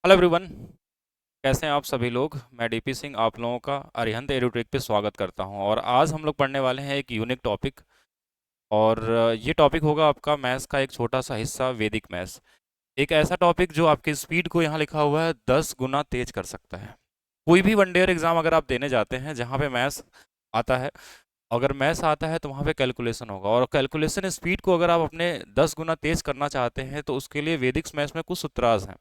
Hello everyone. कैसे हैं आप सभी लोग। मैं डीपी सिंह आप लोगों का अरिहंत एडुटेक पे स्वागत करता हूं और आज हम लोग पढ़ने वाले हैं एक यूनिक टॉपिक। और ये टॉपिक होगा आपका मैथ्स का एक छोटा सा हिस्सा, वैदिक मैथ्स। एक ऐसा टॉपिक जो आपकी स्पीड को यहाँ लिखा हुआ है 10 गुना तेज कर सकता है। कोई भी वन ईयर एग्जाम अगर आप देने जाते हैं जहाँ पे मैथ्स आता है, अगर मैथ्स आता है तो वहाँ पे कैलकुलेशन होगा, और कैलकुलेशन स्पीड को अगर आप अपने 10 गुना तेज करना चाहते हैं तो उसके लिए वैदिक मैथ्स में कुछ सूत्राज हैं।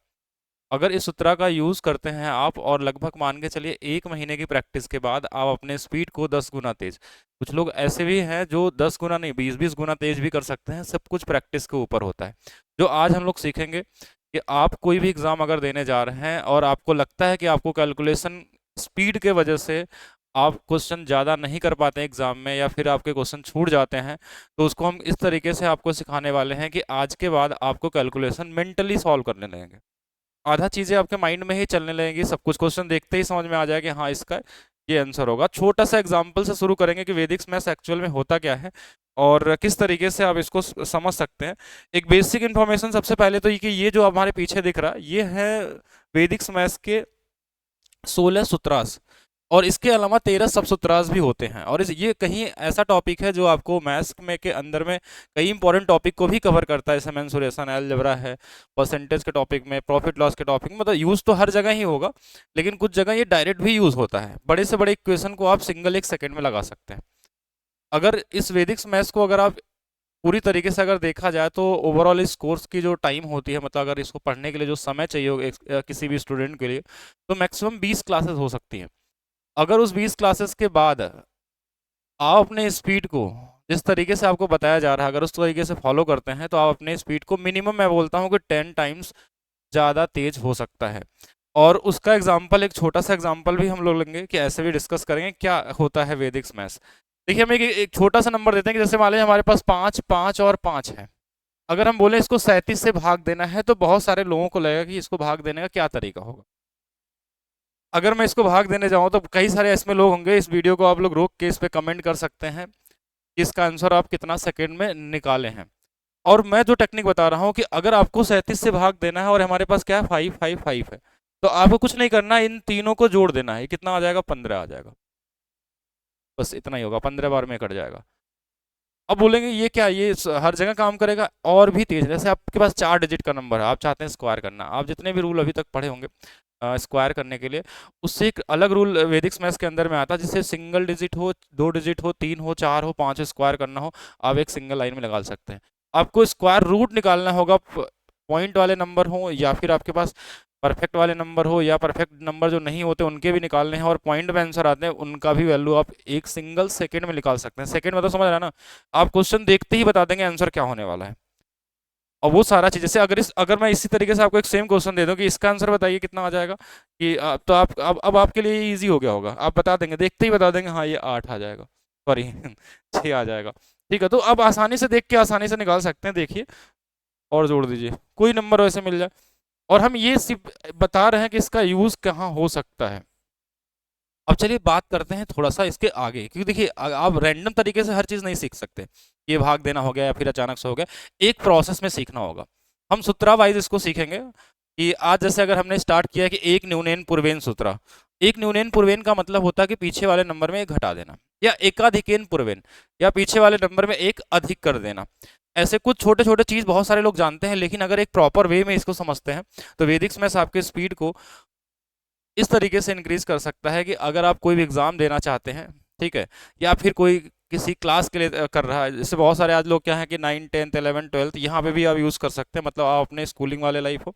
अगर इस सूत्रा का यूज़ करते हैं आप और लगभग मान के चलिए 1 महीने की प्रैक्टिस के बाद आप अपने स्पीड को 10 गुना तेज, कुछ लोग ऐसे भी हैं जो 10 गुना नहीं 20-20 गुना तेज भी कर सकते हैं। सब कुछ प्रैक्टिस के ऊपर होता है। जो आज हम लोग सीखेंगे कि आप कोई भी एग्ज़ाम अगर देने जा रहे हैं और आपको लगता है कि आपको कैलकुलेशन स्पीड के वजह से आप क्वेश्चन ज़्यादा नहीं कर पाते हैं एग्ज़ाम में, या फिर आपके क्वेश्चन छूट जाते हैं, तो उसको हम इस तरीके से आपको सिखाने वाले हैं कि आज के बाद आपको कैलकुलेशन मेंटली सॉल्व करने लगेंगे। आधा चीज़ें आपके माइंड में ही चलने लगेंगी, सब कुछ क्वेश्चन देखते ही समझ में आ जाएगा कि हाँ इसका ये आंसर होगा। छोटा सा एग्जाम्पल से शुरू करेंगे कि वैदिक मैथ्स एक्चुअल में होता क्या है और किस तरीके से आप इसको समझ सकते हैं। एक बेसिक इन्फॉर्मेशन सबसे पहले तो ये कि ये जो हमारे पीछे दिख रहा है ये है वैदिक मैथ्स के 16 सूत्रास, और इसके अलावा 13 सब सूत्रास भी होते हैं। और ये कहीं ऐसा टॉपिक है जो आपको मैथ्स में के अंदर में कई इंपॉर्टेंट टॉपिक को भी कवर करता है, जैसे मेंसुरेशन, अलजेब्रा है, परसेंटेज के टॉपिक में, प्रॉफिट लॉस के टॉपिक में। मतलब यूज़ तो हर जगह ही होगा, लेकिन कुछ जगह ये डायरेक्ट भी यूज़ होता है। बड़े से बड़े इक्वेशन को आप सिंगल 1 सेकेंड में लगा सकते हैं। अगर इस वैदिक मैथ्स को अगर आप पूरी तरीके से अगर देखा जाए तो ओवरऑल इस कोर्स की जो टाइम होती है, मतलब अगर इसको पढ़ने के लिए जो समय चाहिए होगा किसी भी स्टूडेंट के लिए, तो मैक्सिमम 20 क्लासेस हो सकती हैं। अगर उस 20 क्लासेस के बाद आप अपने स्पीड को जिस तरीके से आपको बताया जा रहा है, अगर उस तरीके से फॉलो करते हैं, तो आप अपने स्पीड को मिनिमम मैं बोलता हूँ कि 10 टाइम्स ज़्यादा तेज हो सकता है। और उसका एग्जाम्पल, एक छोटा सा एग्जाम्पल भी हम लोग लेंगे कि ऐसे भी डिस्कस करेंगे क्या होता है वैदिक मैथ्स। देखिए, हम एक छोटा सा नंबर देते हैं कि जैसे मान लीजिए हमारे पास 5, 5 और 5 है। अगर हम बोले इसको 37 से भाग देना है, तो बहुत सारे लोगों को लगेगा कि इसको भाग देने का क्या तरीका होगा। अगर मैं इसको भाग देने जाऊं तो कई सारे इसमें लोग होंगे, इस वीडियो को आप लोग रोक के इस पे कमेंट कर सकते हैं कि इसका आंसर आप कितना सेकंड में निकाले हैं। और मैं जो टेक्निक बता रहा हूं कि अगर आपको 37 से भाग देना है और हमारे पास क्या है 555 है, तो आपको कुछ नहीं करना है, इन तीनों को जोड़ देना है। कितना आ जाएगा? 15 आ जाएगा। बस इतना ही होगा, 15 बार में कट जाएगा। अब बोलेंगे ये क्या, ये हर जगह काम करेगा? और भी तेज, जैसे आपके पास 4 डिजिट का नंबर है, आप चाहते हैं स्क्वायर करना, आप जितने भी रूल अभी तक पढ़े होंगे स्क्वायर करने के लिए, उससे एक अलग रूल वैदिक मैथ्स के अंदर में आता है, जिससे सिंगल डिजिट हो, 2 डिजिट हो, 3 हो, 4 हो, 5 स्क्वायर करना हो, आप एक सिंगल लाइन में लगा सकते हैं। आपको स्क्वायर रूट निकालना होगा, पॉइंट वाले नंबर हो या फिर आपके पास परफेक्ट वाले नंबर हो, या परफेक्ट नंबर जो नहीं होते उनके भी निकालने हैं, और पॉइंट में आंसर आते हैं उनका भी वैल्यू आप एक सिंगल सेकंड में निकाल सकते हैं। सेकंड मतलब समझ रहा है ना? आप क्वेश्चन देखते ही बता देंगे आंसर क्या होने वाला है। और वो सारा चीज, जैसे अगर मैं इसी तरीके से आपको एक सेम क्वेश्चन दे दूं कि इसका आंसर बताइए कितना आ जाएगा, कि तो आप अब आपके लिए इजी हो गया होगा, आप बता देंगे, देखते ही बता देंगे हाँ ये 8 आ जाएगा, सॉरी 6 आ जाएगा। ठीक है, तो अब आसानी से देख के आसानी से निकाल सकते हैं। देखिए और जोड़ दीजिए, कोई नंबर वैसे मिल जाए। और हम ये सिर्फ बता रहे हैं कि इसका यूज कहाँ हो सकता है। अब चलिए बात करते हैं थोड़ा सा इसके आगे, क्योंकि देखिए आप रैंडम तरीके से हर चीज़ नहीं सीख सकते। ये भाग देना हो गया या फिर अचानक से हो गया, एक प्रोसेस में सीखना होगा। हम सूत्रा वाइज इसको सीखेंगे कि आज जैसे अगर हमने स्टार्ट किया कि एक न्यूनेन पूर्वेन सूत्रा। एक न्यूनेन पूर्वेन का मतलब होता है कि पीछे वाले नंबर में एक घटा देना, या एकाधिकेन पूर्वेन, या पीछे वाले नंबर में एक अधिक कर देना। ऐसे कुछ छोटे छोटे चीज़ बहुत सारे लोग जानते हैं, लेकिन अगर एक प्रॉपर वे में इसको समझते हैं तो वैदिक मैथ्स आपके स्पीड को इस तरीके से इंक्रीज कर सकता है कि अगर आप कोई भी एग्जाम देना चाहते हैं, ठीक है, या फिर कोई किसी क्लास के लिए कर रहा है, जैसे बहुत सारे आज लोग क्या है कि 9, 10th, 11th, 12th यहाँ पे भी आप यूज़ कर सकते हैं। मतलब आप अपने स्कूलिंग वाले लाइफ हो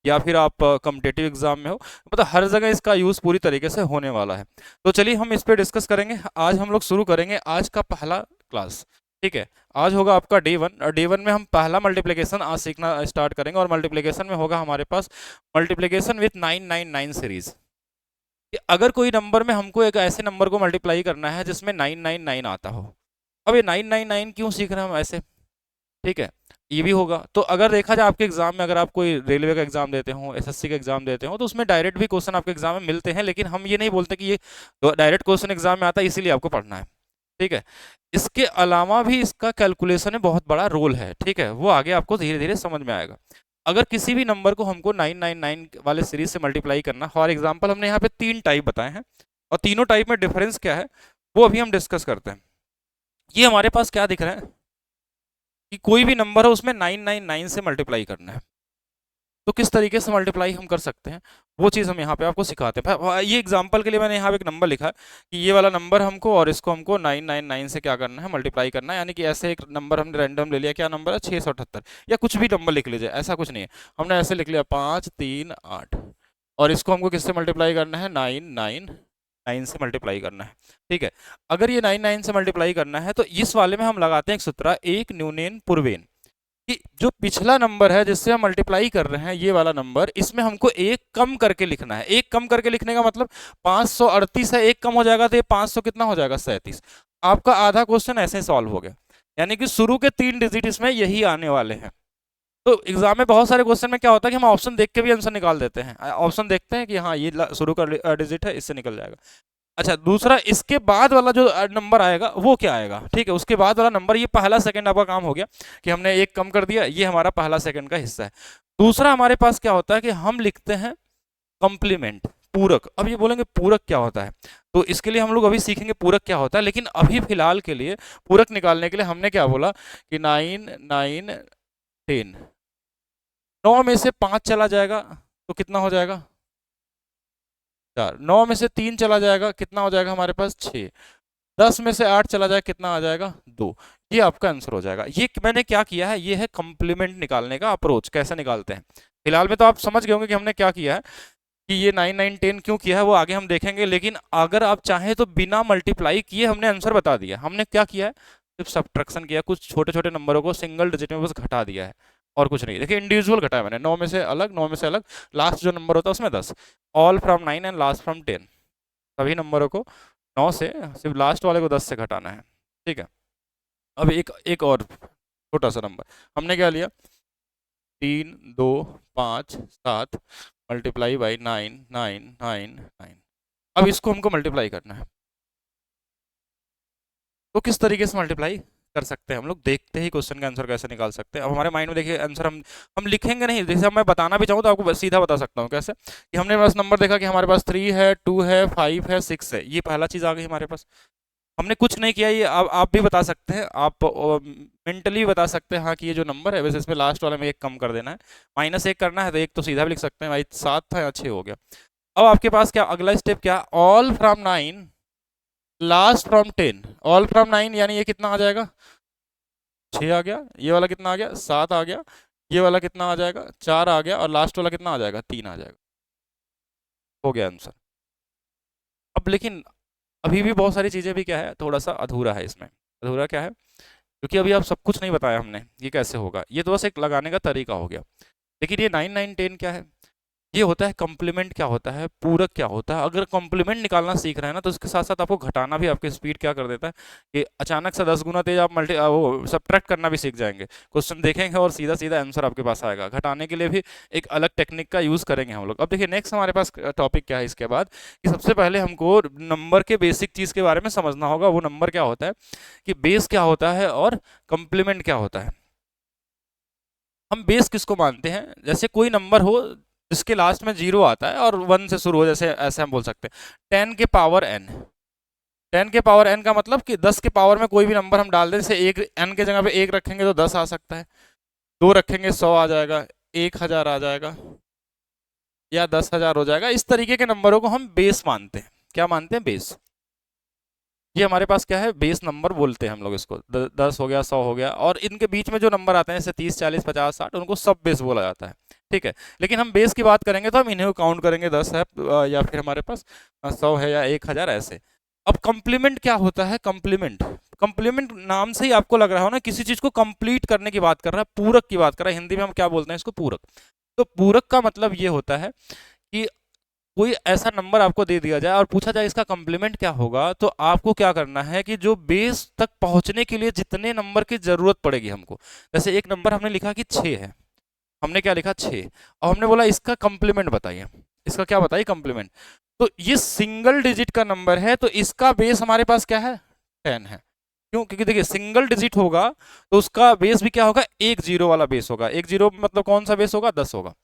या फिर आप कम्पिटेटिव एग्जाम में हो, मतलब हर जगह इसका यूज़ पूरी तरीके से होने वाला है। तो चलिए हम इस पर डिस्कस करेंगे। आज हम लोग शुरू करेंगे आज का पहला क्लास। ठीक है, आज होगा आपका डे 1, और डे 1 में हम पहला मल्टीप्लिकेशन आज सीखना स्टार्ट करेंगे, और मल्टीप्लिकेशन में होगा हमारे पास मल्टीप्लिकेशन विथ 999 सीरीज। कि अगर कोई नंबर में हमको एक ऐसे नंबर को मल्टीप्लाई करना है जिसमें 999 आता हो। अब ये 999 क्यों सीख रहे हैं हम ऐसे? ठीक है, ये भी होगा। तो अगर देखा जाए आपके एग्जाम में, अगर आप कोई रेलवे का एग्जाम देते हो, एसएससी का एग्जाम देते हो, तो उसमें डायरेक्ट भी क्वेश्चन आपके एग्जाम में मिलते हैं, लेकिन हम ये नहीं बोलते कि ये डायरेक्ट क्वेश्चन एग्जाम में आता है इसीलिए आपको पढ़ना है। ठीक है, इसके अलावा भी इसका कैलकुलेशन में बहुत बड़ा रोल है। ठीक है, वो आगे आपको धीरे धीरे समझ में आएगा। अगर किसी भी नंबर को हमको 999 वाले सीरीज से मल्टीप्लाई करना, फॉर एग्जांपल हमने यहाँ पे 3 टाइप बताए हैं और तीनों टाइप में डिफरेंस क्या है वो अभी हम डिस्कस करते हैं। ये हमारे पास क्या दिख रहा है कि कोई भी नंबर है उसमें 999 से मल्टीप्लाई करना है, तो किस तरीके से मल्टीप्लाई हम कर सकते हैं वो चीज़ हम यहाँ पे आपको सिखाते हैं। ये एग्जांपल के लिए मैंने यहाँ पे एक नंबर लिखा है कि ये वाला नंबर हमको और इसको हमको 999 से क्या करना है, मल्टीप्लाई करना है। यानी कि ऐसे एक नंबर हमने रैंडम ले लिया, क्या नंबर है 678, या कुछ भी नंबर लिख लीजिए, ऐसा कुछ नहीं है, हमने ऐसे लिख लिया 5 3 8, और इसको हमको किससे मल्टीप्लाई करना है, 999 से मल्टीप्लाई करना है। ठीक है, अगर ये 99 से मल्टीप्लाई करना है तो इस वाले में हम लगाते हैं एक सूत्र, एक न्यूनेन पूर्वेन, कि जो पिछला नंबर है जिससे हम मल्टीप्लाई कर रहे हैं ये वाला नंबर, इसमें हमको एक कम करके लिखना है। एक कम करके लिखने का मतलब 538 है, एक कम हो जाएगा तो ये 500 कितना हो जाएगा, 37। आपका आधा क्वेश्चन ऐसे ही सॉल्व हो गया, यानी कि शुरू के 3 डिजिट इसमें यही आने वाले हैं। तो एग्जाम में बहुत सारे क्वेश्चन में क्या होता है कि हम ऑप्शन देख के भी आंसर निकाल देते हैं, ऑप्शन देखते हैं कि हाँ ये शुरू का डिजिट है, इससे निकल जाएगा। अच्छा, दूसरा इसके बाद वाला जो नंबर आएगा वो क्या आएगा, ठीक है, उसके बाद वाला नंबर, ये पहला सेकंड आपका काम हो गया कि हमने एक कम कर दिया, ये हमारा पहला सेकंड का हिस्सा है। दूसरा हमारे पास क्या होता है कि हम लिखते हैं कॉम्प्लीमेंट, पूरक। अब ये बोलेंगे पूरक क्या होता है, तो इसके लिए हम लोग अभी सीखेंगे पूरक क्या होता है, लेकिन अभी फिलहाल के लिए पूरक निकालने के लिए हमने क्या बोला कि 9 9 10, 9 में से 5 चला जाएगा तो कितना हो जाएगा, 4, 9 में से 3 चला जाएगा कितना हो जाएगा हमारे पास, 6, 10 में से 8 चला जाए कितना आ जाएगा, 2। ये आपका आंसर हो जाएगा। ये मैंने क्या किया है, ये है कंप्लीमेंट निकालने का अप्रोच, कैसे निकालते हैं। फिलहाल में तो आप समझ गए होंगे कि हमने क्या किया है, कि ये 9 9 10 क्यों किया है वो आगे हम देखेंगे, लेकिन अगर आप चाहें तो बिना मल्टीप्लाई किए हमने आंसर बता दिया। हमने क्या किया है, सिर्फ सब्ट्रैक्शन किया, कुछ छोटे छोटे नंबरों को सिंगल डिजिट में बस घटा दिया है और कुछ नहीं। देखिए इंडिविजुअल घटाया मैंने, 9 में से अलग, 9 में से अलग, लास्ट जो नंबर होता है उसमें 10, all from 9 and last from 10, सभी नंबरों को 9 से सिर्फ लास्ट वाले को 10 से घटाना है। ठीक है, अब एक एक और छोटा सा नंबर हमने क्या लिया, 3 2 5 7 मल्टीप्लाई बाई 9 9 9 9। अब इसको हमको मल्टीप्लाई करना है, तो किस तरीके से मल्टीप्लाई कर सकते हैं हम लोग, देखते ही क्वेश्चन का आंसर कैसे निकाल सकते हैं। अब हमारे माइंड में देखिए आंसर हम लिखेंगे नहीं, जैसे मैं बताना भी चाहूँ तो आपको सीधा बता सकता हूँ कैसे, कि हमने बस नंबर देखा कि हमारे पास 3 है, 2 है, 5 है, 6 है, ये पहला चीज़ आ गई हमारे पास। हमने कुछ नहीं किया, ये आप भी बता सकते हैं, आप मेंटली बता सकते हैं हाँ कि ये जो नंबर है वैसे इसमें लास्ट वाले में एक कम कर देना है, -1 करना है तो एक तो सीधा भी लिख सकते हैं भाई, 7 था या 6 हो गया। अब आपके पास क्या अगला स्टेप, क्या, all from 9 last from 10, all from 9 यानी ये कितना आ जाएगा, 6 आ गया, ये वाला कितना आ गया, 7 आ गया, ये वाला कितना आ जाएगा, 4 आ गया, और लास्ट वाला कितना आ जाएगा, 3 आ जाएगा। हो गया आंसर। अब लेकिन अभी भी बहुत सारी चीज़ें भी क्या है, थोड़ा सा अधूरा है इसमें। अधूरा क्या है, क्योंकि अभी आप सब कुछ नहीं बताया हमने, ये कैसे होगा, ये तो बस एक लगाने का तरीका हो गया। लेकिन ये 9 9 10 क्या है, ये होता है कॉम्प्लीमेंट, क्या होता है पूरक, क्या होता है। अगर कॉम्प्लीमेंट निकालना सीख रहे हैं ना तो उसके साथ साथ आपको घटाना भी, आपकी स्पीड क्या कर देता है कि अचानक से 10 गुना तेज आप वो सब्ट्रैक्ट करना भी सीख जाएंगे। क्वेश्चन देखेंगे और सीधा सीधा आंसर आपके पास आएगा। घटाने के लिए भी एक अलग टेक्निक का यूज़ करेंगे हम लोग। अब देखिए नेक्स्ट हमारे पास टॉपिक क्या है इसके बाद, कि सबसे पहले हमको नंबर के बेसिक चीज़ के बारे में समझना होगा। वो नंबर क्या होता है, कि बेस क्या होता है और कॉम्प्लीमेंट क्या होता है। हम बेस किसको मानते हैं, जैसे कोई नंबर हो जिसके लास्ट में 0 आता है और 1 से शुरू हो, जैसे ऐसे हम बोल सकते हैं 10 के पावर n। 10 के पावर n का मतलब कि 10 के पावर में कोई भी नंबर हम डाल दें, जैसे एक n के जगह पे 1 रखेंगे तो 10 आ सकता है, 2 रखेंगे 100 आ जाएगा, 1000 आ जाएगा, या 10,000 हो जाएगा। इस तरीके के नंबरों को हम बेस मानते हैं। क्या मानते हैं, बेस। ये हमारे पास क्या है, बेस नंबर बोलते हैं हम लोग इसको। 10 हो गया, 100 हो गया, और इनके बीच में जो नंबर आते हैं जैसे 30 40 50 60, उनको सब बेस बोला जाता है। ठीक है, लेकिन हम बेस की बात करेंगे तो हम इन्हें काउंट करेंगे, 10 है या फिर हमारे पास 100 है या 1000 ऐसे। अब कंप्लीमेंट क्या होता है, कंप्लीमेंट, कंप्लीमेंट नाम से ही आपको लग रहा हो ना किसी चीज को कंप्लीट करने की बात कर रहा है, पूरक की बात कर रहा है। हिंदी में हम क्या बोलते हैं इसको, पूरक। तो पूरक का मतलब ये होता है कि कोई ऐसा नंबर आपको दे दिया जाए और पूछा जाए इसका कंप्लीमेंट क्या होगा, तो आपको क्या करना है कि जो बेस तक पहुंचने के लिए जितने नंबर की जरूरत पड़ेगी हमको, जैसे एक नंबर हमने लिखा कि 6 है, हमने क्या लिखा 6, और हमने बोला इसका कंप्लीमेंट बताइए, इसका क्या बताइए, कंप्लीमेंट। तो ये सिंगल डिजिट का नंबर है तो इसका बेस हमारे पास क्या है, 10 है। क्यों? क्योंकि देखिए सिंगल डिजिट होगा तो उसका बेस भी क्या होगा, एक जीरो वाला बेस होगा। एक जीरो मतलब कौन सा बेस होगा, 10 होगा।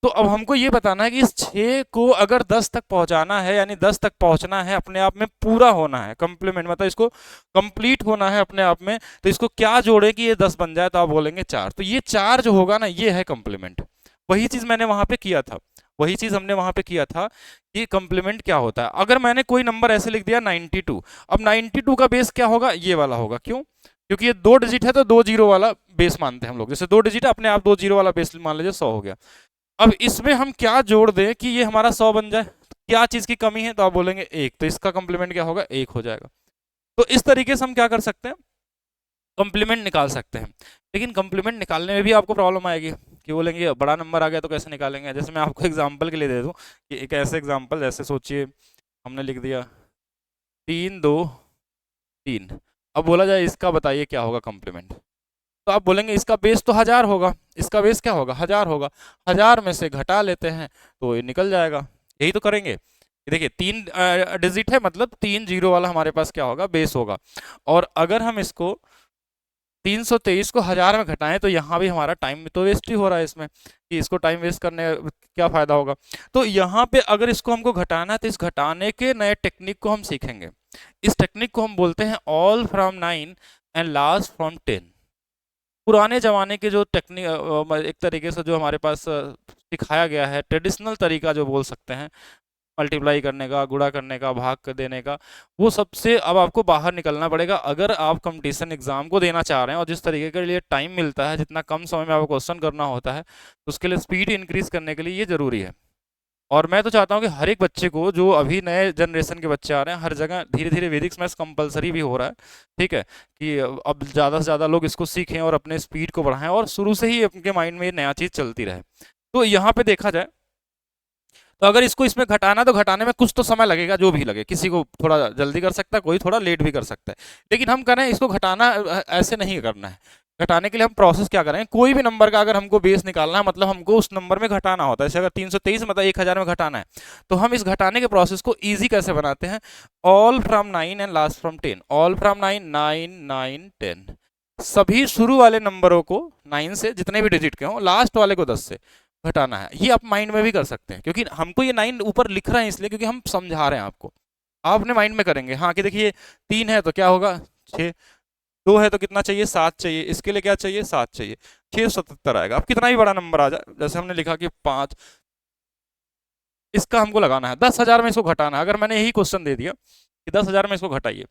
तो अब हमको ये बताना है कि इस 6 को अगर 10 तक पहुंचाना है, यानी 10 तक पहुंचना है, अपने आप में पूरा होना है, कंप्लीमेंट मतलब इसको कंप्लीट होना है अपने आप में, तो इसको क्या जोड़े कि ये 10 बन जाए, तो आप बोलेंगे 4। तो ये 4 जो होगा ना, ये है कंप्लीमेंट। वही चीज मैंने वहां पे किया था, वही चीज हमने वहां पे किया था कि कंप्लीमेंट क्या होता है। अगर मैंने कोई नंबर ऐसे लिख दिया 92, अब 92 का बेस क्या होगा, ये वाला होगा। क्यों? क्योंकि ये 2 डिजिट है तो 2 जीरो वाला बेस मानते हैं हम लोग। जैसे 2 डिजिट है, अपने आप 2 जीरो वाला बेस मान लीजिए, 100 हो गया। अब इसमें हम क्या जोड़ दें कि ये हमारा 100 बन जाए? क्या चीज की कमी है, तो आप बोलेंगे 1, तो इसका कंप्लीमेंट क्या होगा, 1 हो जाएगा। तो इस तरीके से हम क्या कर सकते हैं, कंप्लीमेंट निकाल सकते हैं। लेकिन कंप्लीमेंट निकालने में भी आपको प्रॉब्लम आएगी कि बोलेंगे बड़ा नंबर आ गया तो कैसे निकालेंगे। जैसे मैं आपको एग्जांपल के लिए दे दूं कि एक ऐसे एग्जांपल, जैसे सोचिए हमने लिख दिया 3 2 3, अब बोला जाए इसका बताइए क्या होगा कंप्लीमेंट, तो आप बोलेंगे इसका बेस तो 1000 होगा, इसका बेस क्या होगा, 1000 होगा। 1000 में से घटा लेते हैं तो ये निकल जाएगा। यही तो करेंगे। ये देखिए 3 डिजिट है, मतलब 3 जीरो वाला हमारे पास क्या होगा, बेस होगा। और अगर हम इसको 323 को 1000 में घटाएं तो यहाँ भी हमारा टाइम तो वेस्ट ही हो रहा है इसमें, कि इसको टाइम वेस्ट करने क्या फायदा होगा। तो यहाँ पे अगर इसको हमको घटाना है तो इस घटाने के नए टेक्निक को हम सीखेंगे। इस टेक्निक को हम बोलते हैं all from 9 and last from 10। पुराने ज़माने के जो टेक्निक, एक तरीके से जो हमारे पास सिखाया गया है, ट्रेडिशनल तरीका जो बोल सकते हैं, मल्टीप्लाई करने का, गुणा करने का, भाग कर देने का, वो सबसे अब आपको बाहर निकलना पड़ेगा अगर आप कंपटीशन एग्जाम को देना चाह रहे हैं। और जिस तरीके के लिए टाइम मिलता है, जितना कम समय में आपको क्वेश्चन करना होता है, तो उसके लिए स्पीड इंक्रीज करने के लिए ये जरूरी है। और मैं तो चाहता हूँ कि हर एक बच्चे को, जो अभी नए जनरेशन के बच्चे आ रहे हैं, हर जगह धीरे धीरे वैदिक मैथ्स कंपलसरी भी हो रहा है। ठीक है, कि अब ज़्यादा से ज़्यादा लोग इसको सीखें और अपने स्पीड को बढ़ाएं, और शुरू से ही उनके माइंड में ये नया चीज़ चलती रहे। तो यहाँ पे देखा जाए तो अगर इसको इसमें घटाना, तो घटाने में कुछ तो समय लगेगा, जो भी लगे। किसी को थोड़ा जल्दी कर सकता है, कोई थोड़ा लेट भी कर सकता है। लेकिन हम करें इसको घटाना, ऐसे नहीं करना है। घटाने के लिए हम प्रोसेस क्या करें, कोई भी नंबर का अगर हमको बेस निकालना है, मतलब हमको उस नंबर में घटाना होता है। जैसे अगर 323 मतलब 1000 में घटाना है, तो हम इस घटाने के प्रोसेस को ईजी कैसे बनाते हैं, all from 9 and last from 10। All from 9, 9 9 10, सभी शुरू वाले नंबरों को 9 से, जितने भी डिजिट के हों, लास्ट वाले को 10 से घटाना है। ये आप माइंड में भी कर सकते हैं, क्योंकि हमको ये 9 ऊपर लिख रहे हैं इसलिए क्योंकि हम समझा रहे हैं आपको। आप अपने माइंड में करेंगे, हाँ कि देखिए 3 है तो क्या होगा 6, 2 है तो कितना चाहिए 7 चाहिए, इसके लिए क्या चाहिए 7 चाहिए, 677 आएगा। अब कितना भी बड़ा नंबर आ जाए, जैसे हमने लिखा कि 5, इसका हमको लगाना है 10,000 में इसको घटाना है। अगर मैंने यही क्वेश्चन दे दिया कि 10,000 में इसको घटाइए,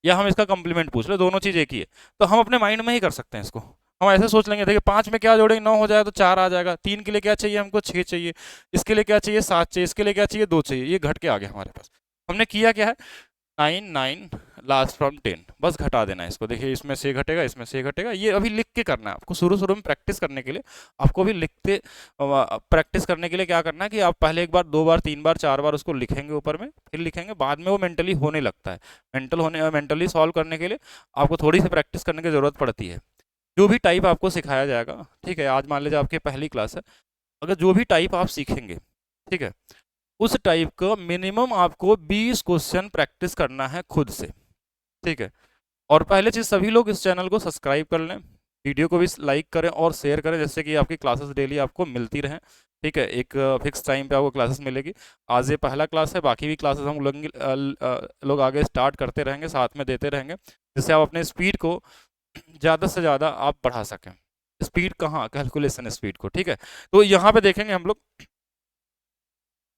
या हम इसका कंप्लीमेंट पूछ ले, दोनों चीज एक ही है, तो हम अपने माइंड में ही कर सकते हैं इसको। हम ऐसे सोच लेंगे, देखिए 5 में क्या जोड़ेंगे, 9 हो जाएगा तो 4 आ जाएगा। 3 के लिए क्या चाहिए हमको, 6 चाहिए। इसके लिए क्या चाहिए, 7 चाहिए। इसके लिए क्या चाहिए, 2 चाहिए। ये घट के आ गया हमारे पास। हमने किया क्या है, 9 9 लास्ट फ्रॉम 10, बस घटा देना है इसको। देखिए इसमें से घटेगा, इसमें से घटेगा। ये अभी लिख के करना है आपको, शुरू शुरू में प्रैक्टिस करने के लिए। आपको भी लिखते प्रैक्टिस करने के लिए क्या करना है कि आप पहले एक बार, 2 बार, 3 बार, 4 बार उसको लिखेंगे ऊपर में, फिर लिखेंगे, बाद में वो मेंटली होने लगता है। मेंटली सॉल्व करने के लिए आपको थोड़ी सी प्रैक्टिस करने की ज़रूरत पड़ती है। जो भी टाइप आपको सिखाया जाएगा, ठीक है, आज मान लीजिए आपकी पहली क्लास है, अगर जो भी टाइप आप सीखेंगे, ठीक है, उस टाइप का मिनिमम आपको 20 क्वेश्चन प्रैक्टिस करना है खुद से। ठीक है, और पहले चीज़, सभी लोग इस चैनल को सब्सक्राइब कर लें, वीडियो को भी लाइक करें और शेयर करें, जिससे कि आपकी क्लासेस डेली आपको मिलती रहें। ठीक है, एक फिक्स टाइम पे आपको क्लासेस मिलेगी। आज ये पहला क्लास है, बाकी भी क्लासेस हम लोग आगे स्टार्ट करते रहेंगे, साथ में देते रहेंगे, जिससे आप अपने स्पीड को ज़्यादा से ज़्यादा आप बढ़ा सकें। स्पीड कहाँ, कैलकुलेशन स्पीड को। ठीक है, तो यहाँ पे देखेंगे हम लोग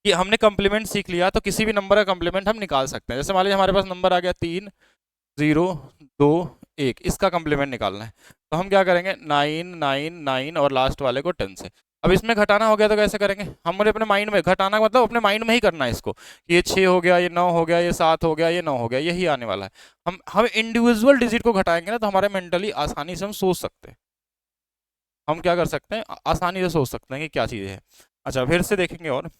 कि हमने कंप्लीमेंट सीख लिया, तो किसी भी नंबर का कंप्लीमेंट हम निकाल सकते हैं। जैसे मान लीजिए हमारे पास नंबर आ गया 3 0 2 1, इसका कंप्लीमेंट निकालना है, तो हम क्या करेंगे, 9 9 9 और लास्ट वाले को 10 से। अब इसमें घटाना हो गया तो कैसे करेंगे, हमने अपने माइंड में, घटाना मतलब अपने माइंड में ही करना है इसको, कि ये 6 हो गया, ये 9 हो गया, ये 7 हो गया, ये 9 हो गया, यही आने वाला है। हम इंडिविजुअल डिजिट को घटाएंगे ना, तो हमारे मेंटली आसानी से हम सोच सकते हैं। हम क्या कर सकते हैं, आसानी से सोच सकते हैं कि क्या चीज़ है। अच्छा, फिर से देखेंगे। और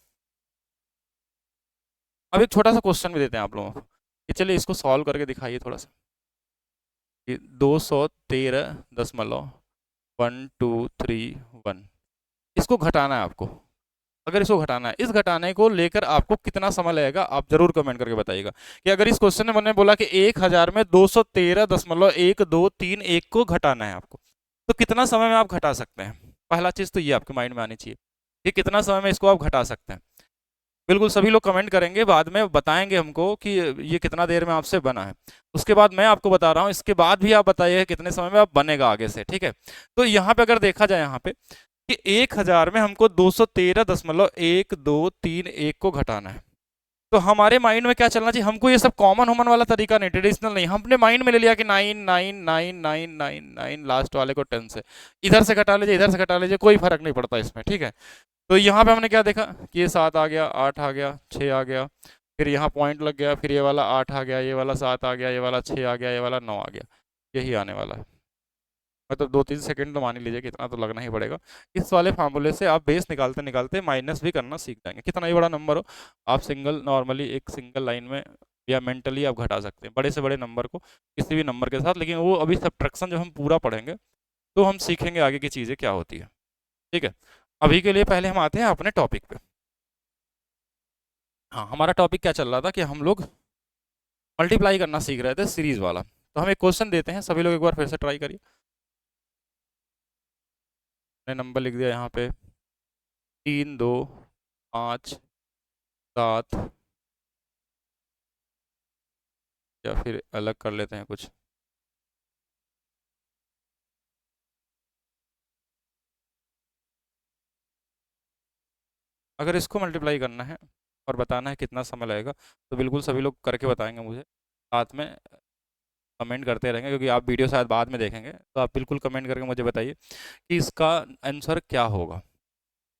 अब एक छोटा सा क्वेश्चन भी देते हैं आप लोगों को, कि चलिए इसको सॉल्व करके दिखाइए थोड़ा सा। कि 213.1 2 3 1, इसको घटाना है आपको। अगर इसको घटाना है, इस घटाने को लेकर आपको कितना समय लगेगा आप जरूर कमेंट करके बताइएगा। कि अगर इस क्वेश्चन में मैंने बोला कि 1000 में 213.123 को घटाना है आपको, तो कितना समय में आप घटा सकते हैं? पहला चीज तो ये आपके माइंड में आनी चाहिए कि कितना समय में इसको आप घटा सकते हैं। बिल्कुल सभी लोग कमेंट करेंगे, बाद में बताएंगे हमको कि ये कितना देर में आपसे बना है। उसके बाद मैं आपको बता रहा हूँ, इसके बाद भी आप बताइए कितने समय में आप बनेगा आगे से, ठीक है। तो यहाँ पे अगर देखा जाए यहाँ पे कि 1000 में हमको 213.1231 को घटाना है, तो हमारे माइंड में क्या चलना चाहिए? हमको ये सब कॉमन होमन वाला तरीका नहीं, ट्रेडिशनल नहीं, हमने माइंड में ले लिया कि 9 लास्ट वाले को 10 से, इधर से घटा लीजिए इधर से घटा लीजिए, कोई फर्क नहीं पड़ता इसमें, ठीक है। तो यहाँ पे हमने क्या देखा कि ये 7 आ गया, 8 आ गया, 6 आ गया, फिर यहाँ पॉइंट लग गया, फिर ये वाला 8 आ गया, ये वाला 7 आ गया, ये वाला 6 आ गया, ये वाला 9 आ गया, यही आने वाला है। मतलब 2-3 सेकंड तो मान ही लीजिए कि इतना तो लगना ही पड़ेगा। इस वाले फार्मूले से आप बेस निकालते निकालते माइनस भी करना सीख जाएंगे। कितना ही बड़ा नंबर हो, आप सिंगल नॉर्मली एक सिंगल लाइन में या मेंटली आप घटा सकते हैं बड़े से बड़े नंबर को किसी भी नंबर के साथ। लेकिन वो अभी सब्ट्रैक्शन जब हम पूरा पढ़ेंगे तो हम सीखेंगे आगे की चीज़ें क्या होती है, ठीक है। अभी के लिए पहले हम आते हैं अपने टॉपिक पे। हाँ, हमारा टॉपिक क्या चल रहा था कि हम लोग मल्टीप्लाई करना सीख रहे थे सीरीज वाला। तो हम एक क्वेश्चन देते हैं, सभी लोग एक बार फिर से ट्राई करिए। मैंने नंबर लिख दिया यहाँ पे 3, 2, 5, 7, या फिर अलग कर लेते हैं कुछ। अगर इसको मल्टीप्लाई करना है और बताना है कितना समय लगेगा, तो बिल्कुल सभी लोग करके बताएंगे मुझे, साथ में कमेंट करते रहेंगे, क्योंकि आप वीडियो शायद बाद में देखेंगे, तो आप बिल्कुल कमेंट करके मुझे बताइए कि इसका आंसर क्या होगा।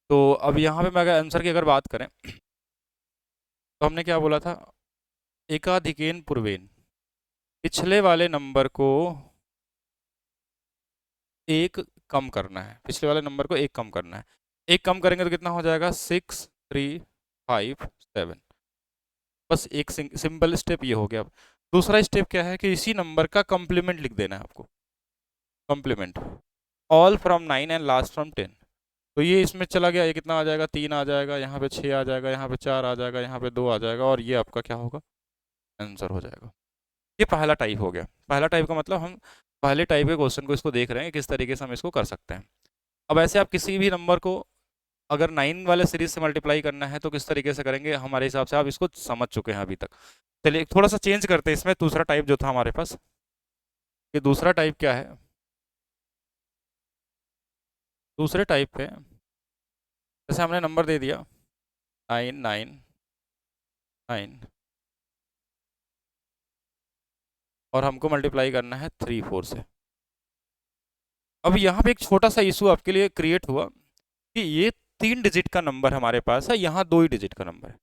तो अब यहाँ पे मैं अगर आंसर की अगर बात करें तो हमने क्या बोला था, एकाधिकेन पूर्वेन, पिछले वाले नंबर को एक कम करना है, पिछले वाले नंबर को एक कम करना है। एक कम करेंगे तो कितना हो जाएगा 6, 3, 5, 7। बस एक सिंपल स्टेप ये हो गया। अब दूसरा स्टेप क्या है कि इसी नंबर का कॉम्प्लीमेंट लिख देना है आपको, complement all from 9 and last from 10। तो ये इसमें चला गया, ये कितना आ जाएगा 3 आ जाएगा, यहाँ पे 6 आ जाएगा, यहाँ पे 4 आ जाएगा, यहाँ पे 2 आ जाएगा, और ये आपका क्या होगा, आंसर हो जाएगा। ये पहला टाइप हो गया। पहला टाइप का मतलब हम पहले टाइप के क्वेश्चन को इसको देख रहे हैं किस तरीके से हम इसको कर सकते हैं। अब ऐसे आप किसी भी नंबर को अगर 9 वाले सीरीज से मल्टीप्लाई करना है तो किस तरीके से करेंगे, हमारे हिसाब से आप इसको समझ चुके हैं अभी तक। चलिए थोड़ा सा चेंज करते हैं इसमें, दूसरा टाइप जो था हमारे पास, ये दूसरा टाइप क्या है, दूसरे टाइप पे जैसे हमने नंबर दे दिया 9, 9, 9, और हमको मल्टीप्लाई करना है 3, 4 से। अब यहाँ पे एक छोटा सा इशू आपके लिए क्रिएट हुआ कि ये 3 डिजिट का नंबर हमारे पास है, यहाँ 2 ही डिजिट का नंबर है।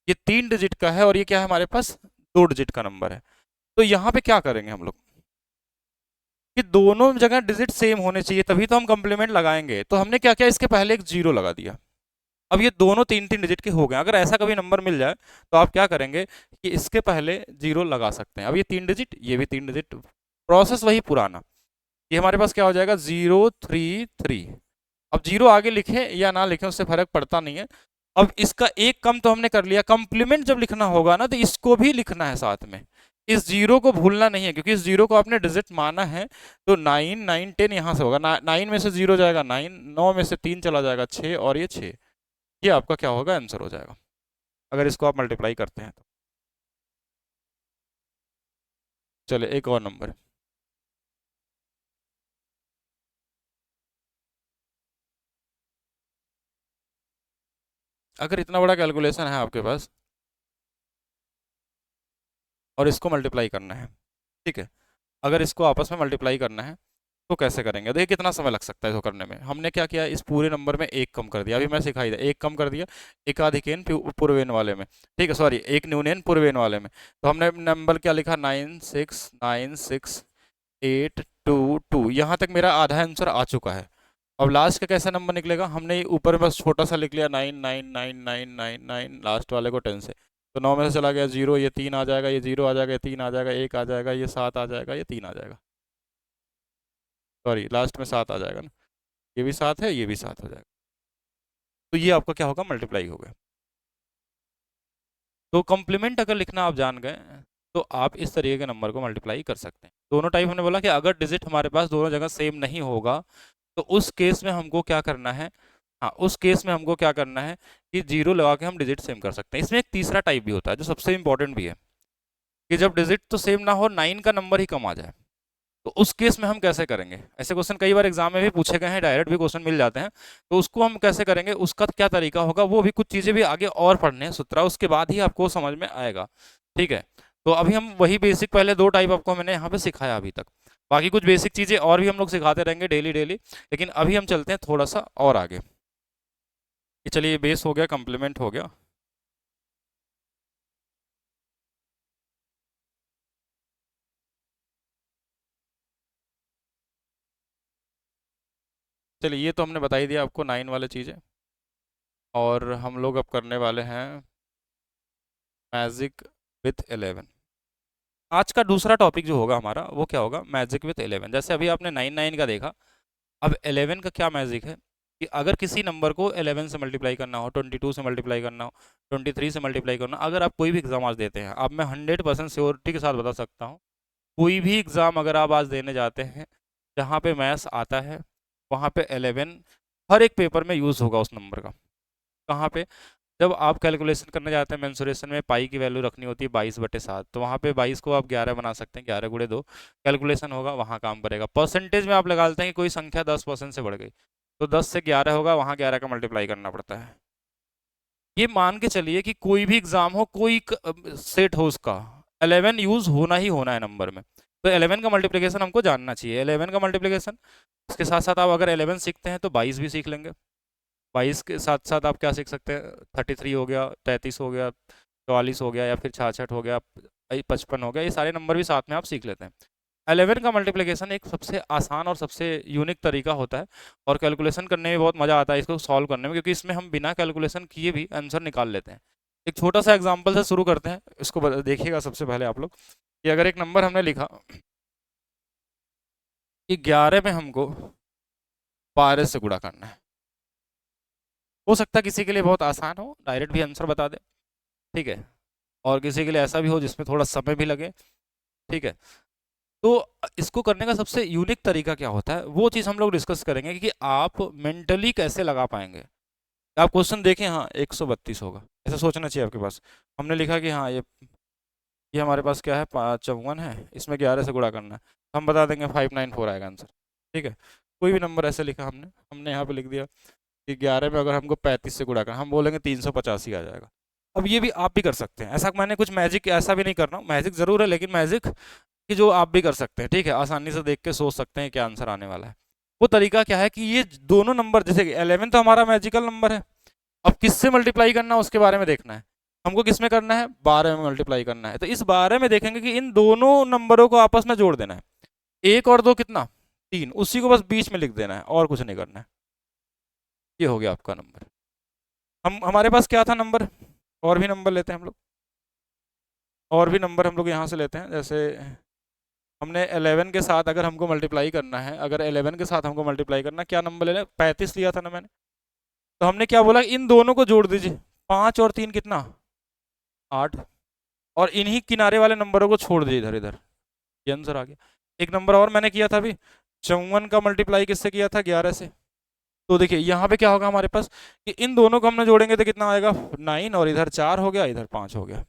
ये 3 डिजिट का है और ये क्या है हमारे पास 2 डिजिट का नंबर है। तो यहाँ पे क्या करेंगे हम लोग कि दोनों जगह डिजिट सेम होने चाहिए, तभी तो हम कंप्लीमेंट लगाएंगे। तो हमने क्या किया, इसके पहले एक जीरो लगा दिया। अब ये दोनों 3-3 डिजिट के हो गए। अगर ऐसा कभी नंबर मिल जाए तो आप क्या करेंगे कि इसके पहले जीरो लगा सकते हैं। अब ये 3 डिजिट, ये भी 3 डिजिट, प्रोसेस वही पुराना। ये हमारे पास क्या हो जाएगा 0, 3, 3। अब जीरो आगे लिखे या ना लिखे उससे फर्क पड़ता नहीं है। अब इसका एक कम तो हमने कर लिया, कंप्लीमेंट जब लिखना होगा ना तो इसको भी लिखना है साथ में, इस जीरो को भूलना नहीं है, क्योंकि इस जीरो को आपने डिजिट माना है। तो 9, 9, 10 यहाँ से होगा, 9 में से जीरो जाएगा 9, 9 में से 3 चला जाएगा 6, और ये 6, ये आपका क्या होगा आंसर हो जाएगा अगर इसको आप मल्टीप्लाई करते हैं तो। चले एक और नंबर, अगर इतना बड़ा कैलकुलेशन है आपके पास और इसको मल्टीप्लाई करना है, ठीक है, अगर इसको आपस में मल्टीप्लाई करना है तो कैसे करेंगे, देखिए कितना समय लग सकता है इसको करने में। हमने क्या किया, इस पूरे नंबर में एक कम कर दिया, अभी मैं सिखाई दिया, एक कम कर दिया एकाधिकेन पूर्वेन वाले में, ठीक है, सॉरी एक न्यूनेन पूर्वेन वाले में। तो हमने नंबर क्या लिखा 9, 6, 9, 6, 8, 2, 2, यहाँ तक मेरा आधा आंसर आ चुका है। अब लास्ट का कैसा नंबर निकलेगा, हमने ऊपर बस छोटा सा लिख लिया 9, 9, 9, 9, 9, 9, लास्ट वाले को 10 से। तो 9 में से चला गया जीरो, ये 3 आ जाएगा, ये जीरो आ जाएगा, ये 3 आ जाएगा, एक आ जाएगा, ये 7 आ जाएगा, ये 3 आ जाएगा, सॉरी लास्ट में 7 आ जाएगा ना, ये भी 7 है, ये भी 7 हो जाएगा। तो ये आपका क्या होगा, मल्टीप्लाई हो गया। तो कॉम्प्लीमेंट अगर लिखना आप जान गए तो आप इस तरीके के नंबर को मल्टीप्लाई कर सकते हैं। दोनों टाइप हमने बोला कि अगर डिजिट हमारे पास दोनों जगह सेम नहीं होगा तो उस केस में हमको क्या करना है, हाँ उस केस में हमको क्या करना है कि जीरो लगा के हम डिजिट सेम कर सकते हैं। इसमें एक तीसरा टाइप भी होता है जो सबसे इंपॉर्टेंट भी है, कि जब डिजिट तो सेम ना हो, 9 का नंबर ही कम आ जाए, तो उस केस में हम कैसे करेंगे। ऐसे क्वेश्चन कई बार एग्जाम में भी पूछे गए हैं, डायरेक्ट भी क्वेश्चन मिल जाते हैं। तो उसको हम कैसे करेंगे, उसका क्या तरीका होगा, वो भी कुछ चीज़ें भी आगे और पढ़ने हैं सूत्रा, उसके बाद ही आपको समझ में आएगा। ठीक है, तो अभी हम वही बेसिक पहले दो टाइप आपको मैंने यहाँ पे सिखाया अभी तक, बाकी कुछ बेसिक चीज़ें और भी हम लोग सिखाते रहेंगे डेली डेली। लेकिन अभी हम चलते हैं थोड़ा सा और आगे, कि चलिए बेस हो गया, कंप्लीमेंट हो गया। चलिए ये तो हमने बता ही दिया आपको 9 वाले चीज़ें, और हम लोग अब करने वाले हैं मैजिक विथ 11। आज का दूसरा टॉपिक जो होगा हमारा वो क्या होगा, मैजिक विथ 11। जैसे अभी आपने 9 का देखा, अब 11 का क्या मैजिक है कि अगर किसी नंबर को 11 से मल्टीप्लाई करना हो, 22 से मल्टीप्लाई करना हो, 23 से मल्टीप्लाई करना हो, अगर आप कोई भी एग्जाम आज देते हैं, अब मैं 100% श्योरिटी के साथ बता सकता हूँ, कोई भी एग्जाम अगर आप आज देने जाते हैं जहाँ पे मैथ्स आता है, वहाँ पे 11 हर एक पेपर में यूज़ होगा उस नंबर का। कहाँ पे, जब आप कैलकुलेशन करने जाते हैं मेंसुरेशन में, पाई की वैल्यू रखनी होती है 22/7, तो वहाँ पे 22 को आप 11 बना सकते हैं, 11 × 2 कैलकुलेशन होगा, वहाँ काम करेगा। परसेंटेज में आप लगा लेते हैं कि कोई संख्या 10% से बढ़ गई, तो 10 से 11 होगा, वहाँ 11 का मल्टीप्लाई करना पड़ता है। ये मान के चलिए कि कोई भी एग्जाम हो, कोई सेट हो, उसका 11 यूज होना ही होना है नंबर में। तो 11 का मल्टीप्लिकेशन हमको जानना चाहिए, 11 का मल्टीप्लिकेशन। इसके साथ साथ आप अगर 11 सीखते हैं तो 22 भी सीख लेंगे। 22 के साथ साथ आप क्या सीख सकते हैं, 33 हो गया, 33 हो गया, 44 हो गया, या फिर 66 हो गया, 55 हो गया, ये सारे नंबर भी साथ में आप सीख लेते हैं। 11 का मल्टीप्लिकेशन एक सबसे आसान और सबसे यूनिक तरीका होता है, और कैलकुलेशन करने में बहुत मज़ा आता है इसको सॉल्व करने में, क्योंकि इसमें हम बिना कैलकुलेशन किए भी आंसर निकाल लेते हैं। एक छोटा सा एग्जाम्पल से शुरू करते हैं, इसको देखिएगा सबसे पहले आप लोग, कि अगर एक नंबर हमने लिखा कि 11 में हमको 12 से गुणा करना है। हो सकता है किसी के लिए बहुत आसान हो, डायरेक्ट भी आंसर बता दे, ठीक है, और किसी के लिए ऐसा भी हो जिसमें थोड़ा समय भी लगे, ठीक है। तो इसको करने का सबसे यूनिक तरीका क्या होता है, वो चीज़ हम लोग डिस्कस करेंगे कि आप मेंटली कैसे लगा पाएंगे। आप क्वेश्चन देखें, हाँ 132 होगा, ऐसा सोचना चाहिए आपके पास। हमने लिखा कि हाँ ये हमारे पास क्या है, 54 है, इसमें 11 से गुणा करना है, तो हम बता देंगे 594 आएगा आंसर, ठीक है। कोई भी नंबर ऐसे लिखा हमने हमने यहाँ पे लिख दिया कि 11 में अगर हमको 35 से गुणा करना, हम बोलेंगे 385 आ जाएगा। अब ये भी आप भी कर सकते हैं, ऐसा मैंने कुछ मैजिक ऐसा भी नहीं कर रहा हूँ, मैजिक ज़रूर है लेकिन मैजिक कि जो आप भी कर सकते हैं, ठीक है, आसानी से देख के सोच सकते हैं क्या आंसर आने वाला है। वो तरीका क्या है कि ये दोनों नंबर, जैसे 11 तो हमारा मैजिकल नंबर है, अब किससे मल्टीप्लाई करना है उसके बारे में देखना है हमको। किस में करना है, 12 में मल्टीप्लाई करना है। तो इस 12 में देखेंगे कि इन दोनों नंबरों को आपस में जोड़ देना है, 1 और 2 कितना, 3, उसी को बस बीच में लिख देना है और कुछ नहीं करना है। ये हो गया आपका नंबर। हम हमारे पास क्या था नंबर, और भी नंबर लेते हैं हम लोग, और भी नंबर हम लोग यहाँ से लेते हैं। जैसे हमने 11 के साथ अगर हमको मल्टीप्लाई करना है, अगर 11 के साथ हमको मल्टीप्लाई करना, क्या नंबर लेना है, 35 लिया था ना मैंने, तो हमने क्या बोला, इन दोनों को जोड़ दीजिए, 5 और 3 कितना, 8, और इन्हीं किनारे वाले नंबरों को छोड़ दीजिए इधर इधर, ये आंसर आ गया। एक नंबर और मैंने किया था अभी, 54 का मल्टीप्लाई किससे किया था, 11 से। तो देखिए यहाँ पे क्या होगा हमारे पास कि इन दोनों को हमने जोड़ेंगे तो कितना आएगा, 9, और इधर 4 हो गया, इधर 5 हो गया।